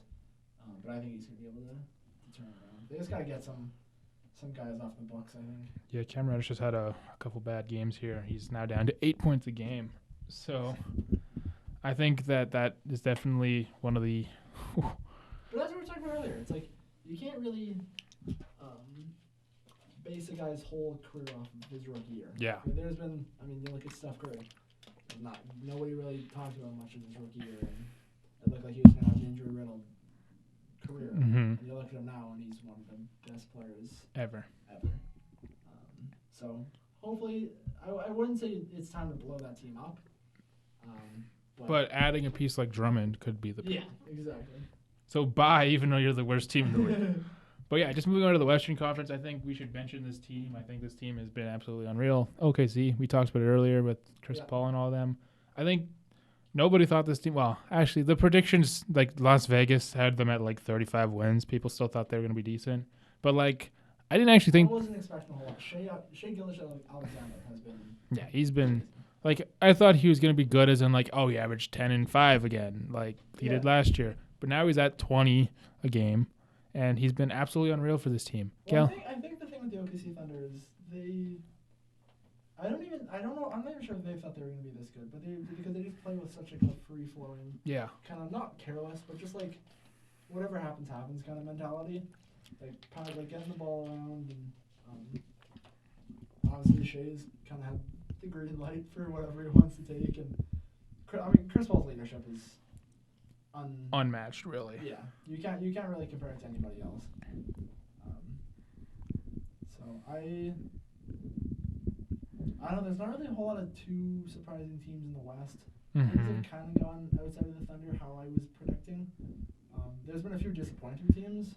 but I think he's gonna be able to turn it around. They just gotta get some guys off the books, I think. Yeah, Cam Reddish has had a couple bad games here. He's now down to 8 points a game. So I think that is definitely one of the. But that's what we were talking about earlier. It's like you can't really base a guy's whole career off of his rookie year. Yeah. There's been, you look at Steph Curry. Nobody really talked about much in his rookie year, and it looked like he was going to have an injury-riddled career. Mm-hmm. And you look at him now, and he's one of the best players ever. So hopefully, I wouldn't say it's time to blow that team up. But adding a piece like Drummond could be the. Yeah, exactly. So bye, even though you're the worst team in the league. But yeah, just moving on to the Western Conference, I think we should mention this team. I think this team has been absolutely unreal. OKC, we talked about it earlier with Chris Paul and all of them. I think nobody thought this team. Well, actually, the predictions like Las Vegas had them at like 35 wins. People still thought they were going to be decent, but like I didn't actually think. I wasn't expecting a whole lot. Shea Gilgeous-Alexander has been. Yeah, he's been like I thought he was going to be good as in like he averaged 10 and 5 again like he did last year. But now he's at 20 a game, and he's been absolutely unreal for this team. Well, I think the thing with the OKC Thunder is they. I don't know. I'm not even sure if they thought they were going to be this good, but because they just play with such like a free flowing, kind of not careless, but just like whatever happens kind of mentality. Like getting the ball around, and obviously Shea's kind of had the green light for whatever he wants to take, and I mean Chris Paul's leadership is unmatched, really. Yeah, you can't really compare it to anybody else. So I don't know. There's not really a whole lot of too surprising teams in the West. Things have kind of gone outside of the Thunder how I was predicting. There's been a few disappointing teams,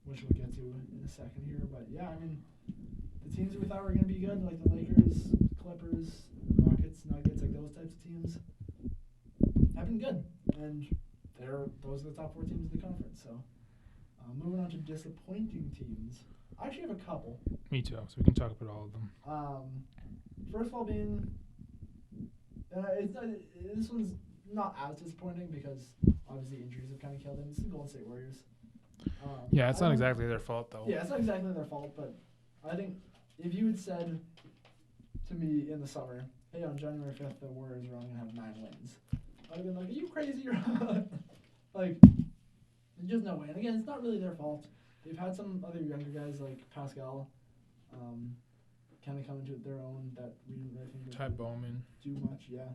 which we'll get to in a second here. But yeah, I mean, the teams that we thought were going to be good, like the Lakers, Clippers, Rockets, Nuggets, like those types of teams, have been good, and those are the top 4 teams of the conference. So, moving on to disappointing teams. I actually have a couple. Me too, so we can talk about all of them. First of all being, this one's not as disappointing because obviously injuries have kind of killed them. It's the Golden State Warriors. Yeah, it's not exactly their fault, though. Yeah, it's not exactly their fault, but I think if you had said to me in the summer, hey, on January 5th, the Warriors are only going to have 9 wins, I'd have been like, are you crazy? Like, there's just no way. And again, it's not really their fault. They've had some other younger guys like Pascal kind of come into their own that we didn't really think Ty Bowman. do much, yeah.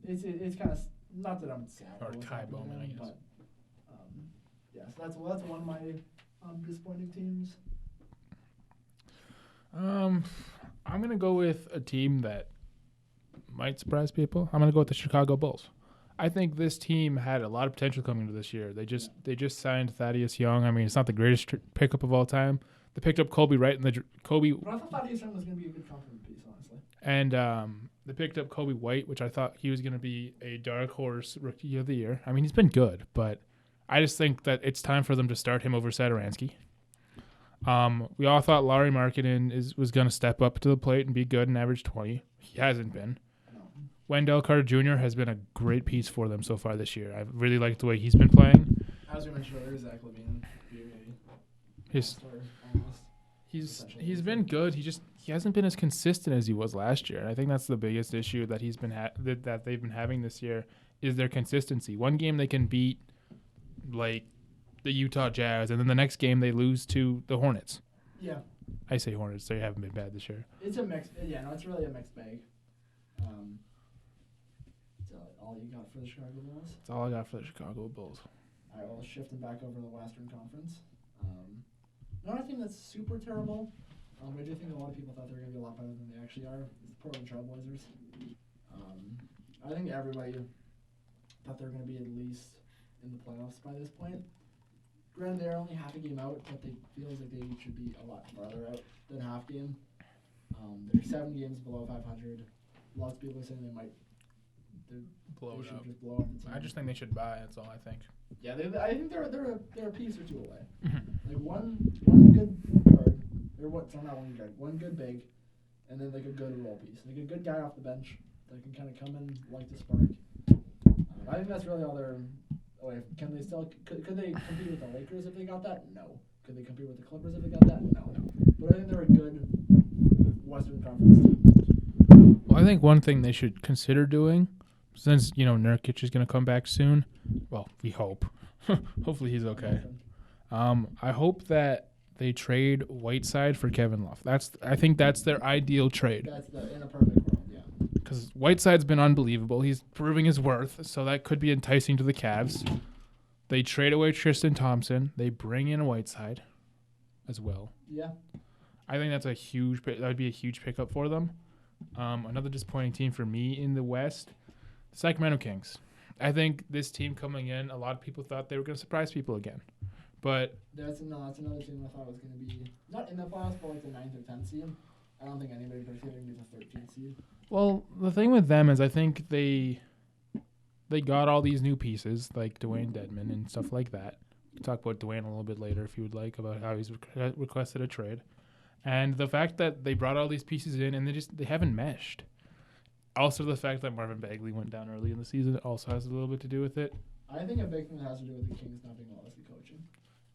It's kind of, not that I'm sad. Or Ty Bowman, I guess. But, yeah, so that's one of my disappointing teams. I'm going to go with a team that might surprise people. I'm going to go with the Chicago Bulls. I think this team had a lot of potential coming into this year. They just signed Thaddeus Young. I mean, it's not the greatest pickup of all time. They picked up Kobe White and Kobe. But I thought Thaddeus Young was going to be a good compliment piece, honestly. And they picked up Kobe White, which I thought he was going to be a dark horse rookie of the year. I mean, he's been good, but I just think that it's time for them to start him over Satoransky. We all thought Larry Markkinen was going to step up to the plate and be good and average 20. He hasn't been. Wendell Carter Jr. has been a great piece for them so far this year. I really like the way he's been playing. As we mentioned earlier, Zach LaVine he's been good. He hasn't been as consistent as he was last year. And I think that's the biggest issue that he's been that they've been having this year is their consistency. One game they can beat like the Utah Jazz, and then the next game they lose to the Hornets. Yeah. I say Hornets. They haven't been bad this year. It's a mix. Yeah, no, it's really a mixed bag. Is that all you got for the Chicago Bulls? That's all I got for the Chicago Bulls. All right, well, shifting back over to the Western Conference. Not a team that's super terrible. I do think a lot of people thought they were going to be a lot better than they actually are. It's the Portland Trailblazers. I think everybody thought they were going to be at least in the playoffs by this point. Granted, they're only half a game out, but it feels like they should be a lot farther out than half game. They're 7 games below 500. Lots of people are saying they might blow it up. Just blow up the team. I just think they should buy. That's all I think. Yeah, I think they're a piece or two away. Like one good guard, or what? So not one guard, one good big, and then like a good role piece, like a good guy off the bench that can kind of come in, light the spark. I think that's really all they're. Oh, wait, can they still? Could they compete with the Lakers if they got that? No. Could they compete with the Clippers if they got that? No. But I think they're a good Western Conference team. Well, I think one thing they should consider doing, since Nurkic is going to come back soon. Well, we hope. Hopefully he's okay. I hope that they trade Whiteside for Kevin Love. I think that's their ideal trade. That's in a perfect world, yeah. Because Whiteside's been unbelievable. He's proving his worth, so that could be enticing to the Cavs. They trade away Tristan Thompson. They bring in Whiteside as well. Yeah. I think that would be a huge pickup for them. Another disappointing team for me in the West, the Sacramento Kings. I think this team coming in, a lot of people thought they were going to surprise people again. But that's another team I thought was going to be not in the playoffs, but like the 9th or 10th seed. I don't think anybody predicted they'd be the 13th seed. Well, the thing with them is I think they got all these new pieces like Dwayne Dedman and stuff like that. We can talk about Dwayne a little bit later if you would like, about how he's requested a trade. And the fact that they brought all these pieces in and they haven't meshed. Also, the fact that Marvin Bagley went down early in the season also has a little bit to do with it. I think a big thing that has to do with the Kings not being honestly coaching.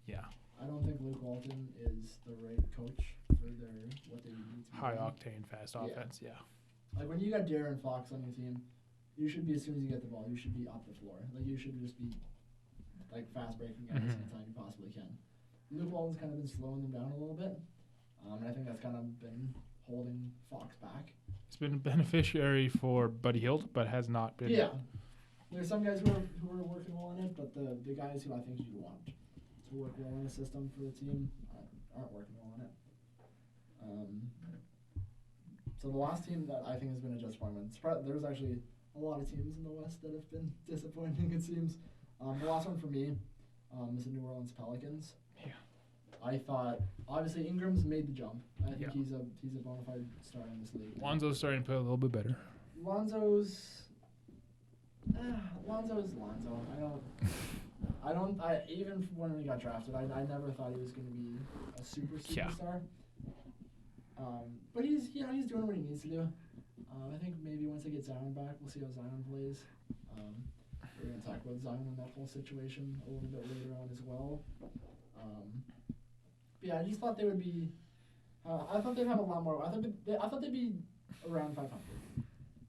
Yeah. I don't think Luke Walton is the right coach for what they need to be High doing. octane, fast offense, yeah. Like when you got Darren Fox on your team, you should be, as soon as you get the ball, you should be up the floor. Like you should just be like fast breaking every single time you possibly can. Luke Walton's kind of been slowing them down a little bit. And I think that's kind of been holding Fox back. It's been a beneficiary for Buddy Hield, but has not been. Yeah. There's some guys who are working well in it, but the guys who I think you want to work well in a system for the team aren't working well in it. So the last team that I think has been a disappointment, there's actually a lot of teams in the West that have been disappointing, it seems. The last one for me is the New Orleans Pelicans. Yeah. I thought, obviously, Ingram's made the jump. I think Yeah. he's a bona fide star in this league. Lonzo's starting to play a little bit better. Lonzo's Lonzo. Even when he got drafted, I never thought he was going to be a superstar. But he's doing what he needs to do. I think maybe once they get Zion back, we'll see how Zion plays. We're going to talk about Zion and that whole situation a little bit later on as well. But yeah, I just thought they would be. I thought they'd have a lot more. I thought they'd be around 500,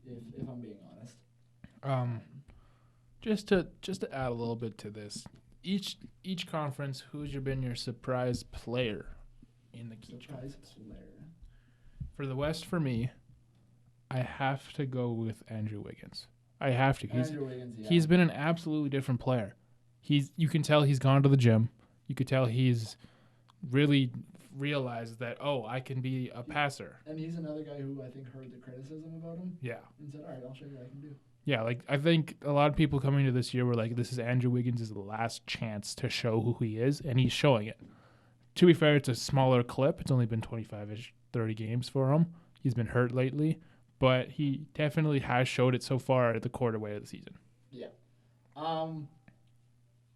if I'm being honest. Just to add a little bit to this, each conference, who's been your surprise player in the Surprise player. For the West, for me, I have to go with Andrew Wiggins. I have to. Andrew Wiggins, yeah. He's been an absolutely different player. You can tell he's gone to the gym. You could tell he's really realized that, I can be a passer. And he's another guy who I think heard the criticism about him. Yeah. And said, all right, I'll show you what I can do. Yeah, like I think a lot of people coming into this year were like, this is Andrew Wiggins' last chance to show who he is, and he's showing it. To be fair, it's a smaller clip. It's only been 25-ish, 30 games for him. He's been hurt lately, but he definitely has showed it so far at the quarterway of the season. Yeah.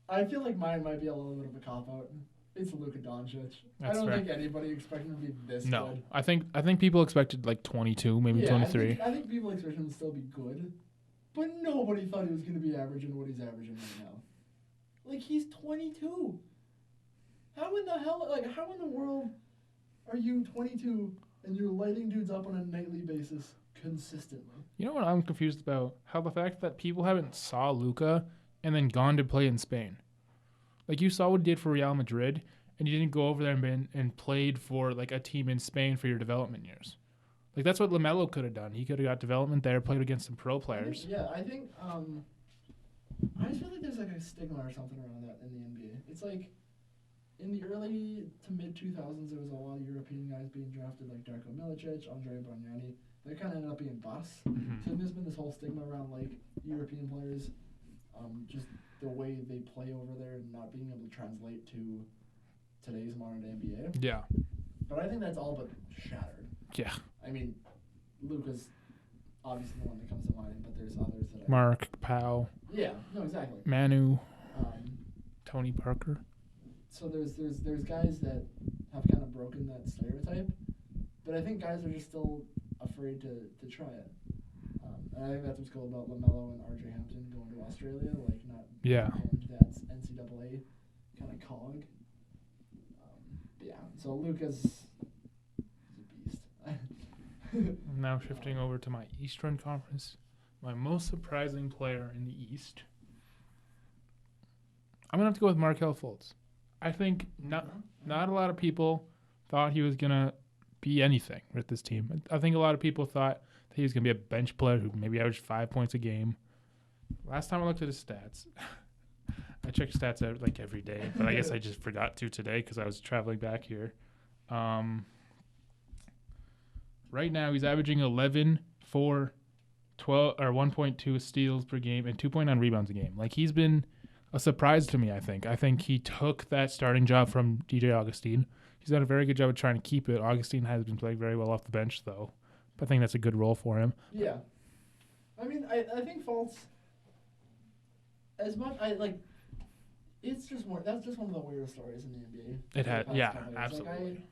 I feel like mine might be a little bit of a cop-out. It's Luka Doncic. I don't think anybody expected him to be this good. No, I think people expected like 22, maybe 23. I think people expected him to still be good, but nobody thought he was going to be averaging what he's averaging right now. Like, he's 22. How in the world are you 22 and you're lighting dudes up on a nightly basis consistently? You know what I'm confused about? How the fact that people haven't saw Luka and then gone to play in Spain. Like, you saw what he did for Real Madrid, and you didn't go over there and played for, like, a team in Spain for your development years. Like, that's what LaMelo could have done. He could have got development there, played against some pro players. I think I just feel like there's, like, a stigma or something around that in the NBA. It's like, in the early to mid-2000s, there was a lot of European guys being drafted, like Darko Milicic, Andre Bargnani. They kind of ended up being busts. Mm-hmm. So there's been this whole stigma around, like, European players, just the way they play over there and not being able to translate to today's modern NBA. Yeah. But I think that's all but shattered. Yeah. I mean, Luka's obviously the one that comes to mind, but there's others that Mark Powell. Yeah, no, exactly. Manu. Tony Parker. So there's guys that have kind of broken that stereotype, but I think guys are just still afraid to try it. And I think that's what's cool about LaMelo and RJ Hampton going to Australia, like not going to that NCAA kind of cog. Yeah, so Luka's a beast. Now shifting over to my Eastern Conference, my most surprising player in the East. I'm gonna have to go with Markelle Fultz. I think not a lot of people thought he was gonna be anything with this team. I think a lot of people thought that he was gonna be a bench player who maybe averaged 5 points a game. Last time I looked at his stats, I check stats out like every day, but I guess I just forgot to today because I was traveling back here. Right now he's averaging 11, 4, 12 or 1.2 steals per game and 2.9 rebounds a game. Like, he's been a surprise to me, I think. I think he took that starting job from DJ Augustine. He's done a very good job of trying to keep it. Augustine has been playing very well off the bench, though. But I think that's a good role for him. Yeah. I mean, I think Fultz, as much, it's just that's just one of the weirdest stories in the NBA. It had, yeah, Like, absolutely.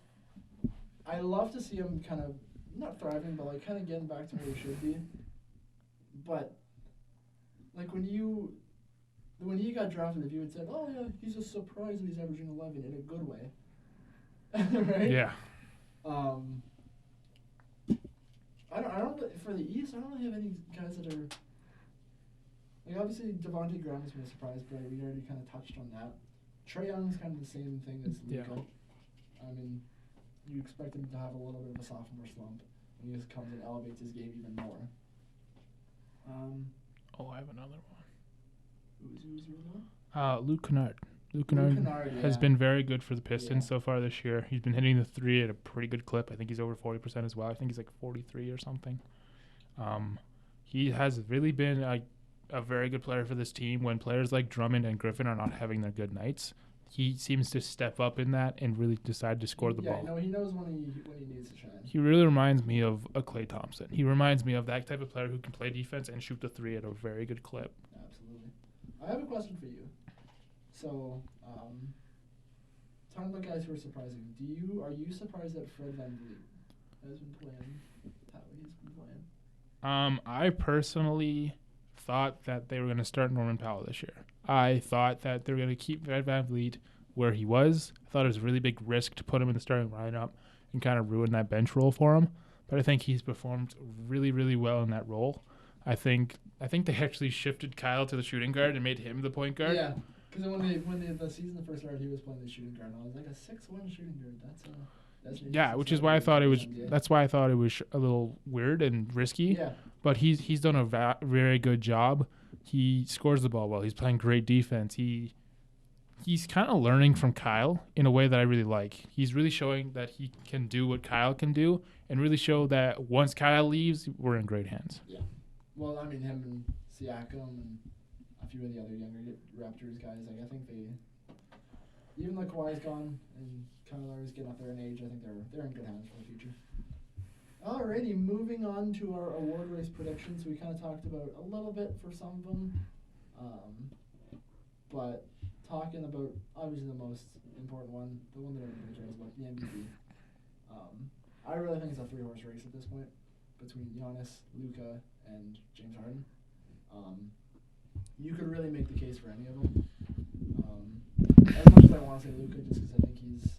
I love to see him kind of, not thriving, but like kind of getting back to where he should be. But, like when he got drafted, if you had said, oh yeah, he's a surprise that he's averaging 11 in a good way. Right? Yeah. I don't for the East, I don't really have any guys that are like, obviously Devontae Graham's been a surprise, but we already kind of touched on that. Trae Young's kind of the same thing as Luka. Yeah. I mean, you expect him to have a little bit of a sophomore slump, and he just comes and elevates his game even more. I have another one. Who's your other one? Luke Kennard. Luke Kennard has been very good for the Pistons so far this year. He's been hitting the three at a pretty good clip. I think he's over 40% as well. I think he's like 43 or something. He has really been a very good player for this team. When players like Drummond and Griffin are not having their good nights, he seems to step up in that and really decide to score the ball. Yeah, no, he knows when he needs to shine. He really reminds me of a Klay Thompson. He reminds me of that type of player who can play defense and shoot the three at a very good clip. Absolutely. I have a question for you. So, talking about guys who are surprising, are you surprised that Fred VanVleet has been playing how he's been playing? I personally thought that they were going to start Norman Powell this year. I thought that they were going to keep Fred VanVleet where he was. I thought it was a really big risk to put him in the starting lineup and kind of ruin that bench role for him. But I think he's performed really, really well in that role. I think they actually shifted Kyle to the shooting guard and made him the point guard. Yeah. Because when the season first started, he was playing the shooting guard, and I was like, a 6'1" shooting guard. That's which is why I thought it was. That's why I thought it was a little weird and risky. Yeah. But he's done a very good job. He scores the ball well. He's playing great defense. He's kind of learning from Kyle in a way that I really like. He's really showing that he can do what Kyle can do, and really show that once Kyle leaves, we're in great hands. Yeah. Well, I mean, him and Siakam and a few of the other younger Raptors guys, like I think even though Kawhi's gone and Kyle Lowry's getting up there in age, I think they're in good hands for the future. Alrighty, moving on to our award race predictions. We kind of talked about a little bit for some of them, but talking about obviously the most important one, the one that everybody cares about, the MVP. I really think it's a 3-horse race at this point between Giannis, Luka, and James Harden. You could really make the case for any of them. As much as I want to say Luka, just because I think he's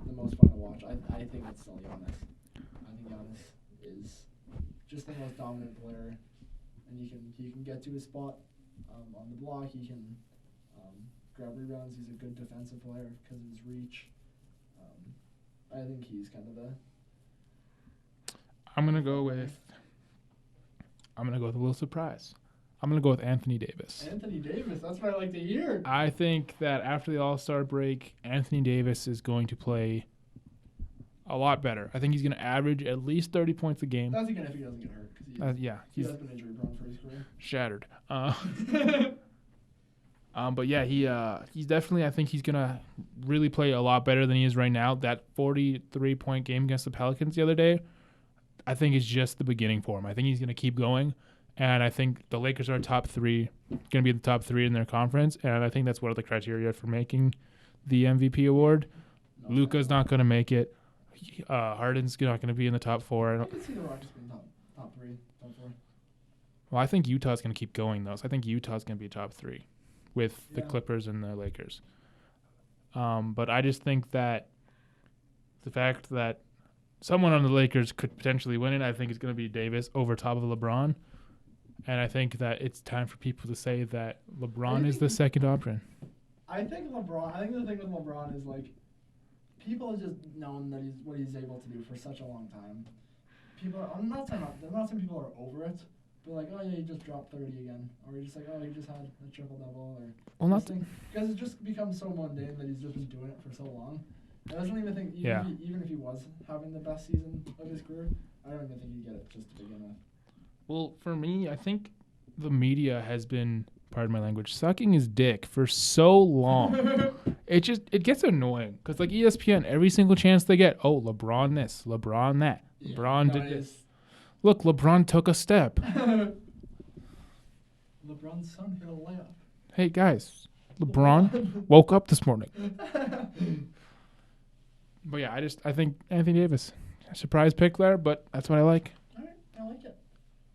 the most fun to watch, I think it's still Giannis. I think Giannis is just the most dominant player, and he can get to his spot on the block. He can grab rebounds. He's a good defensive player because of his reach. I think he's kind of the. I'm gonna go with a little surprise. I'm going to go with Anthony Davis. Anthony Davis, that's what I like to hear. I think that after the All-Star break, Anthony Davis is going to play a lot better. I think he's going to average at least 30 points a game. That's again if he doesn't get hurt. He has been injury prone for his career. Shattered. But yeah, he's definitely, I think he's going to really play a lot better than he is right now. That 43-point game against the Pelicans the other day, I think is just the beginning for him. I think he's going to keep going. And I think the Lakers are top three, going to be the top three in their conference. And I think that's one of the criteria for making the MVP award. Luka's not going to make it. Harden's not going to be in the top four. I can see the Rockets being top three, top four. Well, I think Utah's going to keep going, though. So I think Utah's going to be top three with the Clippers and the Lakers. But I just think that the fact that someone on the Lakers could potentially win it, I think is going to be Davis over top of LeBron. And I think that it's time for people to say that LeBron is the second option. I think the thing with LeBron is, like, people have just known that what he's able to do for such a long time. I'm not saying people are over it, but like, oh yeah, he just dropped 30 again, or he's just like, oh, he just had a triple double, or because it just becomes so mundane that he's just been doing it for so long. I don't even think even if he was having the best season of his career, I don't even think he'd get it just to begin with. Well, for me, I think the media has been, pardon my language, sucking his dick for so long. it gets annoying because like ESPN, every single chance they get, oh, LeBron this, LeBron that, LeBron did this. Look, LeBron took a step. LeBron's son hit a layup. Hey guys, LeBron woke up this morning. But yeah, I think Anthony Davis, surprise pick there, but that's what I like. All right, I like it.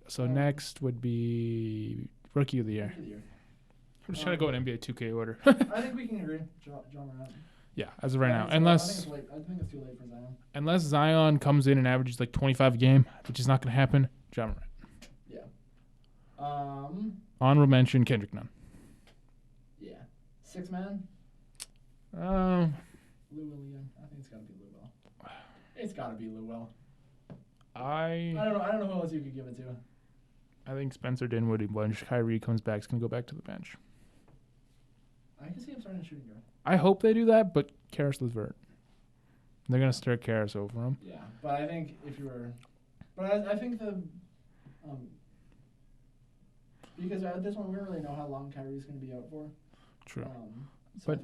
So next would be Rookie of the Year. Rookie of the year. I'm just trying to go in NBA 2K order. I think we can agree. John Morant. Yeah, as of right now, I think it's late. I think it's too late for Zion. unless Zion comes in and averages like 25 a game, which is not going to happen, John Morant. Yeah. Honorable mention, Kendrick Nunn. Yeah. Six man. Lou Will again. I think it's got to be Lou Will. It's got to be Lou Will. I don't know who else you could give it to. I think Spencer Dinwiddie, when Kyrie comes back, is going to go back to the bench. I can see him starting shooting guard. I hope they do that, but Karis LeVert. They're going to start Karis over him. Yeah, but I think if you were... But I think the... because at this one, we don't really know how long Kyrie's going to be out for. True. So But-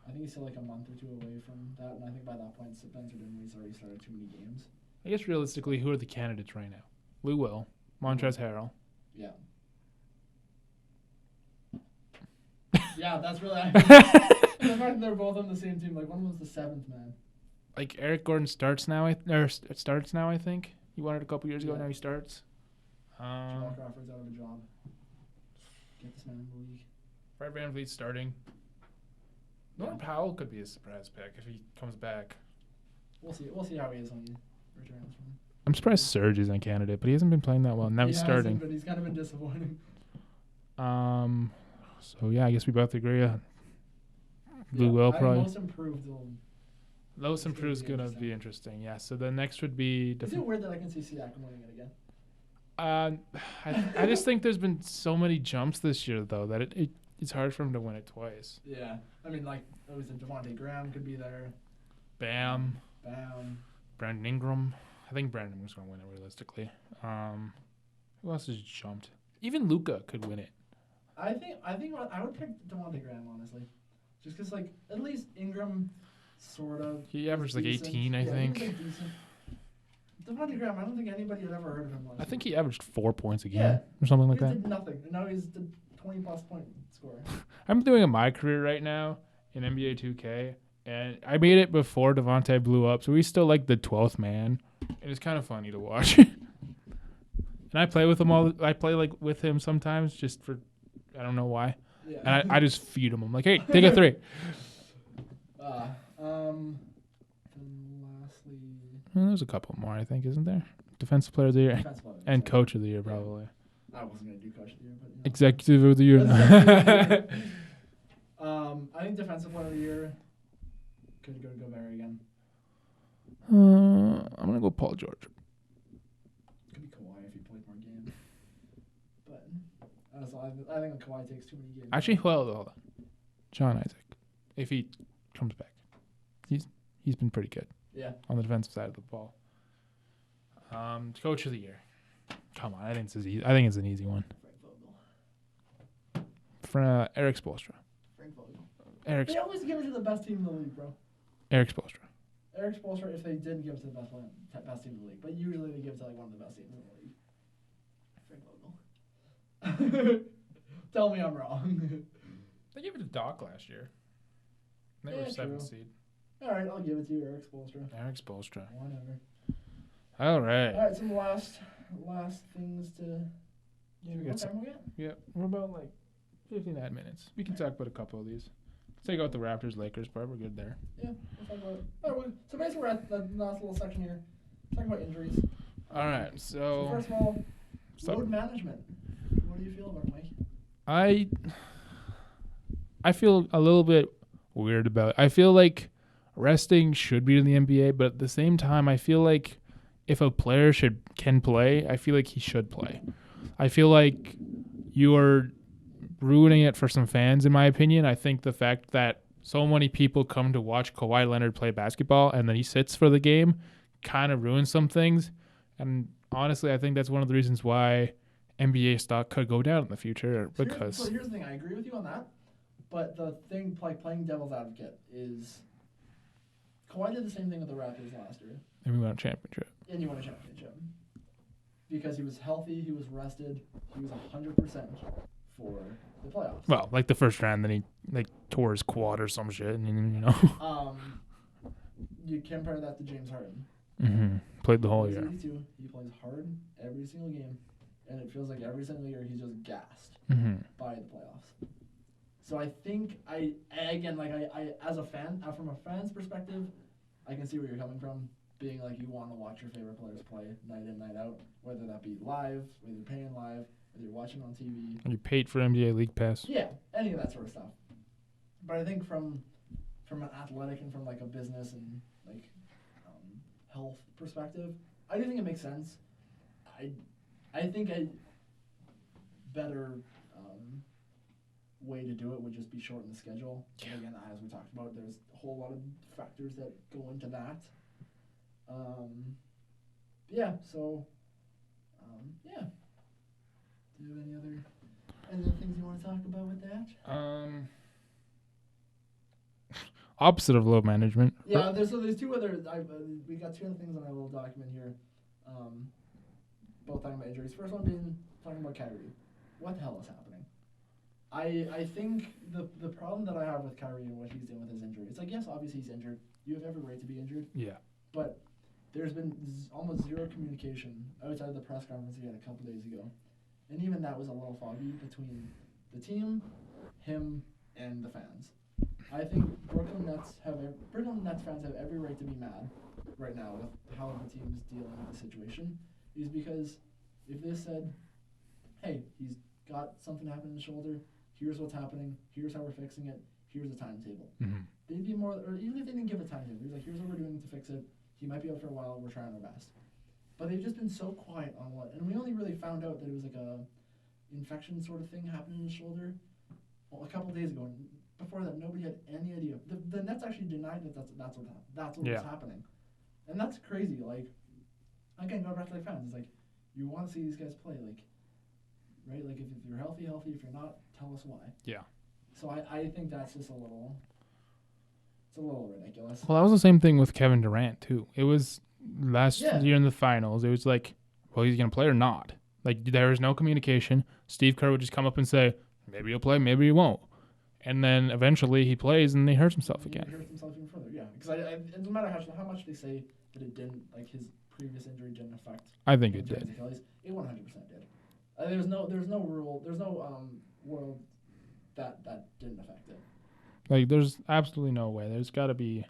I think he's still like a month or two away from that, and I think by that point, Spencer Dinwiddie's already started too many games. I guess realistically, who are the candidates right now? Lou Will, Montrezl Harrell. Yeah. Yeah, that's really... the fact they're both on the same team. Like, one was the seventh man. Like Eric Gordon starts now, I think. He won it a couple years ago. Yeah. Now he starts. Jamal Crawford's out of a job. Get this man in the league. Fred VanVleet's starting. Norman Powell could be a surprise pick if he comes back. We'll see how he is when he returns from... I'm surprised Serge isn't a candidate, but he hasn't been playing that well. Now he's starting. But he's kind of been disappointing. So yeah, I guess we both agree. Lou Will probably. Most improved. Most improved is gonna be interesting. Yeah. So the next would be. Is it weird that I can see Siakam winning it again? I just think there's been so many jumps this year though that it's hard for him to win it twice. Yeah, I mean like Devontae Graham could be there. Bam. Brandon Ingram. I think Brandon Ingram's gonna win it realistically. Who else has jumped? Even Luka could win it. I think I would pick Devontae Graham honestly, just because like at least Ingram sort of. He averaged like decent. 18, I think. He was, like, decent. Devontae Graham, I don't think anybody had ever heard of him last I think year. he averaged 4 points a game Yeah. or something like He that. did nothing, and now he's the 20+ point scorer. I'm doing my career right now in NBA 2K, and I made it before Devontae blew up, so he's still like the 12th man. And it's kind of funny to watch. And I play with him I play like with him sometimes just for, I don't know why. Yeah. And I just feed him. I'm like, hey, take a 3. Then lastly, Well, there's a couple more, I think, isn't there? Defensive Player of the Year defensive player. and Coach of the Year, probably. I wasn't gonna do Coach of the Year, but Executive of the Year. I think defensive player of the year could go to Gobert again. I'm gonna go Paul George. Could be Kawhi if he played more games. But I think Kawhi takes too many games. Actually, hold on. John Isaac, if he comes back, he's been pretty good. Yeah. On the defensive side of the ball. Coach of the Year. Come on, I think it's an easy one. Frank Vogel. Eric Spoelstra. Frank Vogel. They always give it to the best team in the league, bro. Eric Spoelstra. Eric Spoelstra, if they didn't give it to the best team in the league, but usually they give it to like one of the best teams in the league. Frank Vogel. Tell me I'm wrong. They gave it to Doc last year. They were Yeah, 7th true. seed. All right, I'll give it to you, Eric Spoelstra. Eric Spoelstra. Whatever. All right. All right, some last things to. Yeah, we got What some. time we got? Yeah, we're about like 59 minutes. We can talk about a couple of these. Take out the Raptors, Lakers part. We're good there. Yeah, we'll talk about it. All right, so basically we're at the last little section here. Talking about injuries. All right, So so first of all, start- load management. What do you feel about it, Mike? I feel a little bit weird about it. I feel like resting should be in the NBA, but at the same time, I feel like if a player can play, I feel like he should play. I feel like you are ruining it for some fans, in my opinion. I think the fact that so many people come to watch Kawhi Leonard play basketball and then he sits for the game kind of ruins some things. And honestly, I think that's one of the reasons why NBA stock could go down in the future So because here's the thing. I agree with you on that. But the thing, like playing devil's advocate, is Kawhi did the same thing with the Raptors last year, And we won a championship. and he won a championship because he was healthy, he was rested, he was 100% for the playoffs. Well, like the first round, then he like tore his quad or some shit, and You compare that to James Harden. Played the whole He's year. 82. He plays hard every single game, and it feels like every single year he's just gassed by the playoffs. So I think I as a fan, from a fan's perspective, I can see where you're coming from. Being like you want to watch your favorite players play night in, night out, whether that be live, whether you're paying live, whether you're watching on TV. And you paid for NBA League Pass. Yeah, any of that sort of stuff. But I think from an athletic and from like a business and like health perspective, I do think it makes sense. I think a better way to do it would just be shorten the schedule. Yeah. And again, as we talked about, there's a whole lot of factors that go into that. Yeah. So, yeah. Do you have any other things you want to talk about with that? Opposite of load management. Yeah, there's two other. We got two other things on our little document here. Both talking about injuries. First one being talking about Kyrie. What the hell is happening? I think the problem that I have with Kyrie and what he's doing with his injury, it's like, yes, obviously he's injured. You have every right to be injured. Yeah. But there's been almost zero communication outside of the press conference he had a couple days ago. And even that was a little foggy between the team, him, and the fans. I think Brooklyn Nets fans have every right to be mad right now with how the team's dealing with the situation. Is because if they said, hey, he's got something happening in the shoulder, here's what's happening, here's how we're fixing it, here's a timetable. They'd be more, or even if they didn't give a timetable, he's like, here's what we're doing to fix it, he might be out for a while, we're trying our best. But they've just been so quiet on what, and we only really found out that it was like a infection sort of thing happening in the shoulder a couple days ago. And before that, nobody had any idea. The Nets actually denied that that's what was happening. And that's crazy. Like, again, go back to the fans. It's like, you want to see these guys play, like, right? Like, if you're healthy. If you're not, tell us why. Yeah. So I think that's just it's a little ridiculous. Well, that was the same thing with Kevin Durant, too. It was last year in the finals. It was like, well, he's going to play or not. Like, there was no communication. Steve Kerr would just come up and say, maybe he'll play, maybe he won't. And then eventually he plays and he hurts himself again. He hurts himself even further, yeah. Because it doesn't matter how much they say that it didn't, like, his previous injury didn't affect. I think it did. Achilles. It 100% did. There's no world that didn't affect it. Like, there's absolutely no way. There's got to be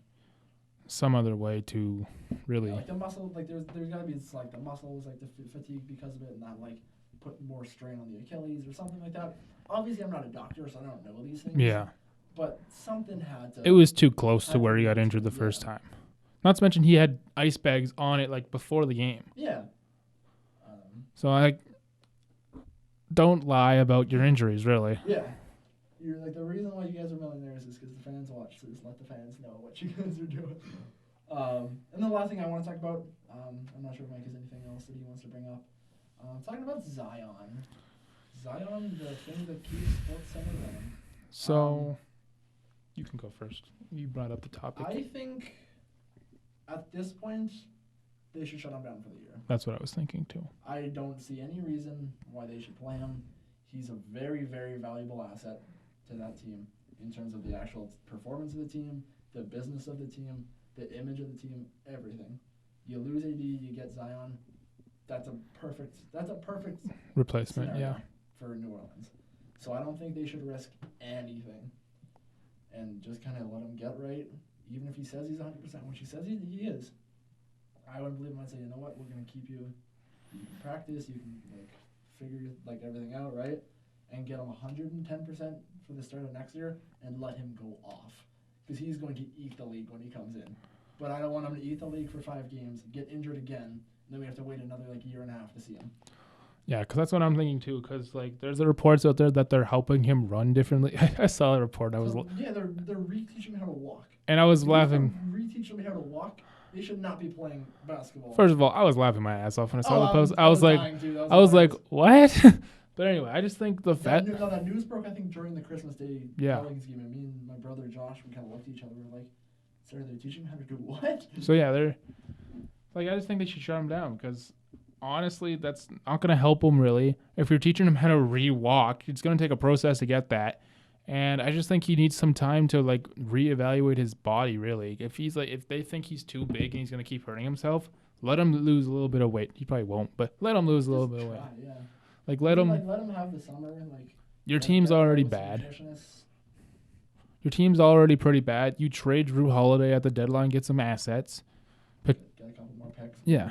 some other way to really. Yeah, like the muscle, like there's got to be like the muscles, like the fatigue because of it, and not like put more strain on the Achilles or something like that. Obviously, I'm not a doctor, so I don't know these things. Yeah. But something had to. It was too close to where he got injured the first time. Not to mention he had ice bags on it like before the game. Yeah. So I don't lie about your injuries, really. Yeah. You're like, the reason why you guys are millionaires is because the fans watch, so just let the fans know what you guys are doing. And the last thing I want to talk about, I'm not sure if Mike has anything else that he wants to bring up. Talking about Zion. Zion, the thing that keeps Sports Center running. So, you can go first. You brought up the topic. I think at this point, they should shut him down for the year. That's what I was thinking, too. I don't see any reason why they should play him. He's a very, very valuable asset to that team in terms of the actual performance of the team, the business of the team, the image of the team, everything. You lose AD, you get Zion. That's a perfect replacement, for New Orleans. So I don't think they should risk anything and just kind of let him get right. Even if he says he's 100%, which he says he is, I wouldn't believe him. I'd say, you know what, we're going to keep you. You can practice, you can figure everything out, right? And get him 110% for the start of next year and let him go off. Because he's going to eat the league when he comes in. But I don't want him to eat the league for 5 games, get injured again, and then we have to wait another year and a half to see him. Yeah, because that's what I'm thinking too. Because there's the reports out there that they're helping him run differently. I saw a report. They're reteaching him how to walk. And I was laughing. Reteach him how to walk. They should not be playing basketball. First of all, I was laughing my ass off when I saw the post. I was like, what? But anyway, I just think the That news broke, I think, during the Christmas Day Yeah. Pelicans game. And me and my brother Josh, we kind of looked at each other and were like, "Sir, they're teaching how to do what?" So yeah, they're like, I just think they should shut him down because honestly, that's not going to help him really. If you're teaching him how to re-walk, it's going to take a process to get that. And I just think he needs some time to like reevaluate his body really. If they think he's too big and he's going to keep hurting himself, let him lose a little bit of weight. He probably won't, but let him lose a little bit of weight. Yeah. Like let him have the summer. Like your team's already bad. Your team's already pretty bad. You trade Drew Holiday at the deadline, get some assets. Get a couple more picks. Yeah.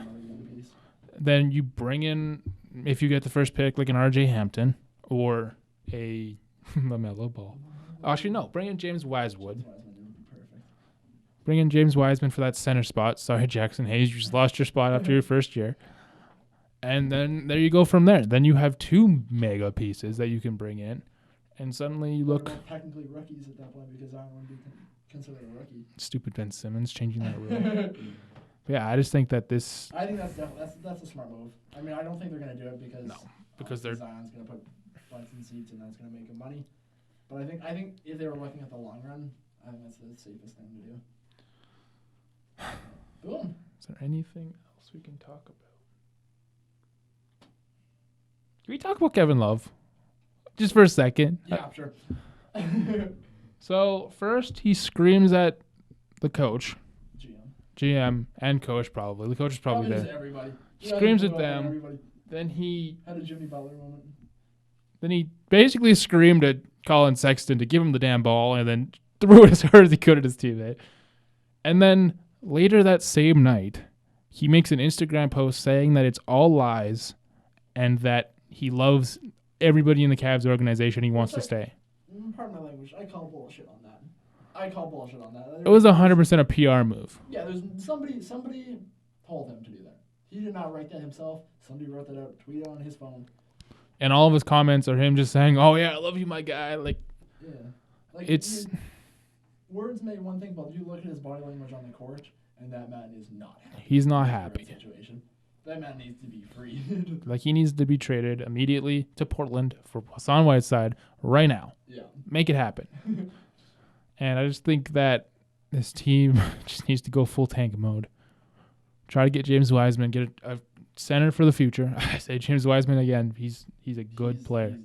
Then you bring in, if you get the first pick, like an RJ Hampton or a LaMelo Ball. Actually, no. Bring in James Wisewood. Bring in James Wiseman for that center spot. Sorry, Jackson Hayes. You just lost your spot after your first year. And then there you go from there. Then you have two mega pieces that you can bring in. And suddenly you look... technically rookies at that point because I don't want to be considered a rookie. Stupid Ben Simmons changing that rule. Yeah, I just think that this... I think that's a smart move. I mean, I don't think they're going to do it because they're... Zion's going to put butts in seats and that's going to make them money. But I think if they were looking at the long run, I think that's the safest thing to do. Boom. Is there anything else we can talk about? Can we talk about Kevin Love? Just for a second. Yeah, sure. So, first, he screams at the coach. GM and coach, probably. The coach is probably there. Just everybody. Screams at them. Then he... Had a Jimmy Butler moment. Then he basically screamed at Colin Sexton to give him the damn ball and then threw it as hard as he could at his teammate. And then later that same night, he makes an Instagram post saying that it's all lies and that he loves everybody in the Cavs organization. He wants to stay. Pardon my language. I call bullshit on that. It was 100% a PR move. Yeah, there's somebody told him to do that. He did not write that himself. Somebody wrote that out, tweeted on his phone. And all of his comments are him just saying, "Oh yeah, I love you, my guy." Like, yeah, like it's words may one thing, but you look at his body language on the court, and that man is not happy. He's not happy. Situation. That man needs to be freed. Like, he needs to be traded immediately to Portland for Hassan Whiteside right now. Yeah, make it happen. And I just think that this team just needs to go full tank mode. Try to get James Wiseman, get a center for the future. I say James Wiseman again. He's a good player.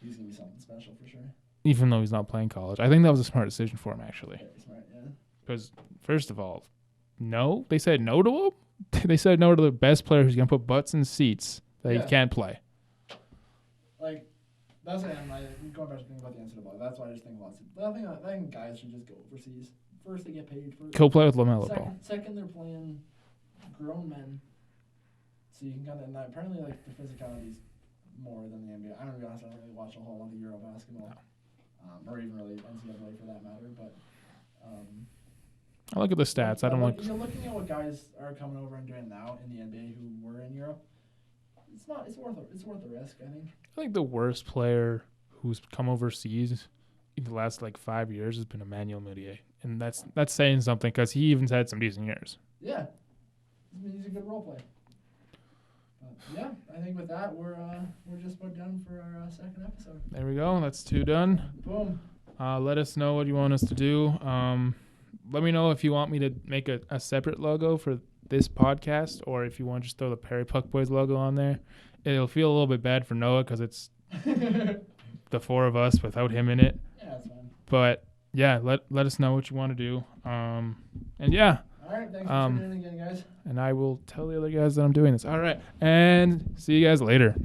He's gonna be something special for sure. Even though he's not playing college, I think that was a smart decision for him actually. Very smart, yeah. Because first of all, no, they said no to him. They said no to the best player who's gonna put butts in seats that he can't play. Like, that's why I'm going back to thinking about the NCAA. That's why I just think I think guys should just go overseas. First, they get paid. Go play with LaMelo Ball. Second, they're playing grown men. So you can kind of, and apparently, like, the physicality is more than the NBA. I don't really watch a whole lot of Euro basketball, or even really NCAA for that matter. But I look at the stats. I don't like. You're looking at what guys are coming over and doing now in the NBA who were in Europe. It's worth the risk, I think. I think the worst player who's come overseas in the last 5 years has been Emmanuel Mudiay, and that's saying something because he even had some decent years. Yeah, he's a good role player. Yeah, I think with that we're just about done for our second episode. There we go. That's 2 done. Boom. Let us know what you want us to do. Let me know if you want me to make a separate logo for this podcast, or if you want to just throw the Prairie Puck Boys logo on there. It'll feel a little bit bad for Noah because it's the 4 of us without him in it. Yeah, that's fine. But yeah, let us know what you want to do. And yeah. All right, thanks for tuning in again, guys. And I will tell the other guys that I'm doing this. All right, and see you guys later.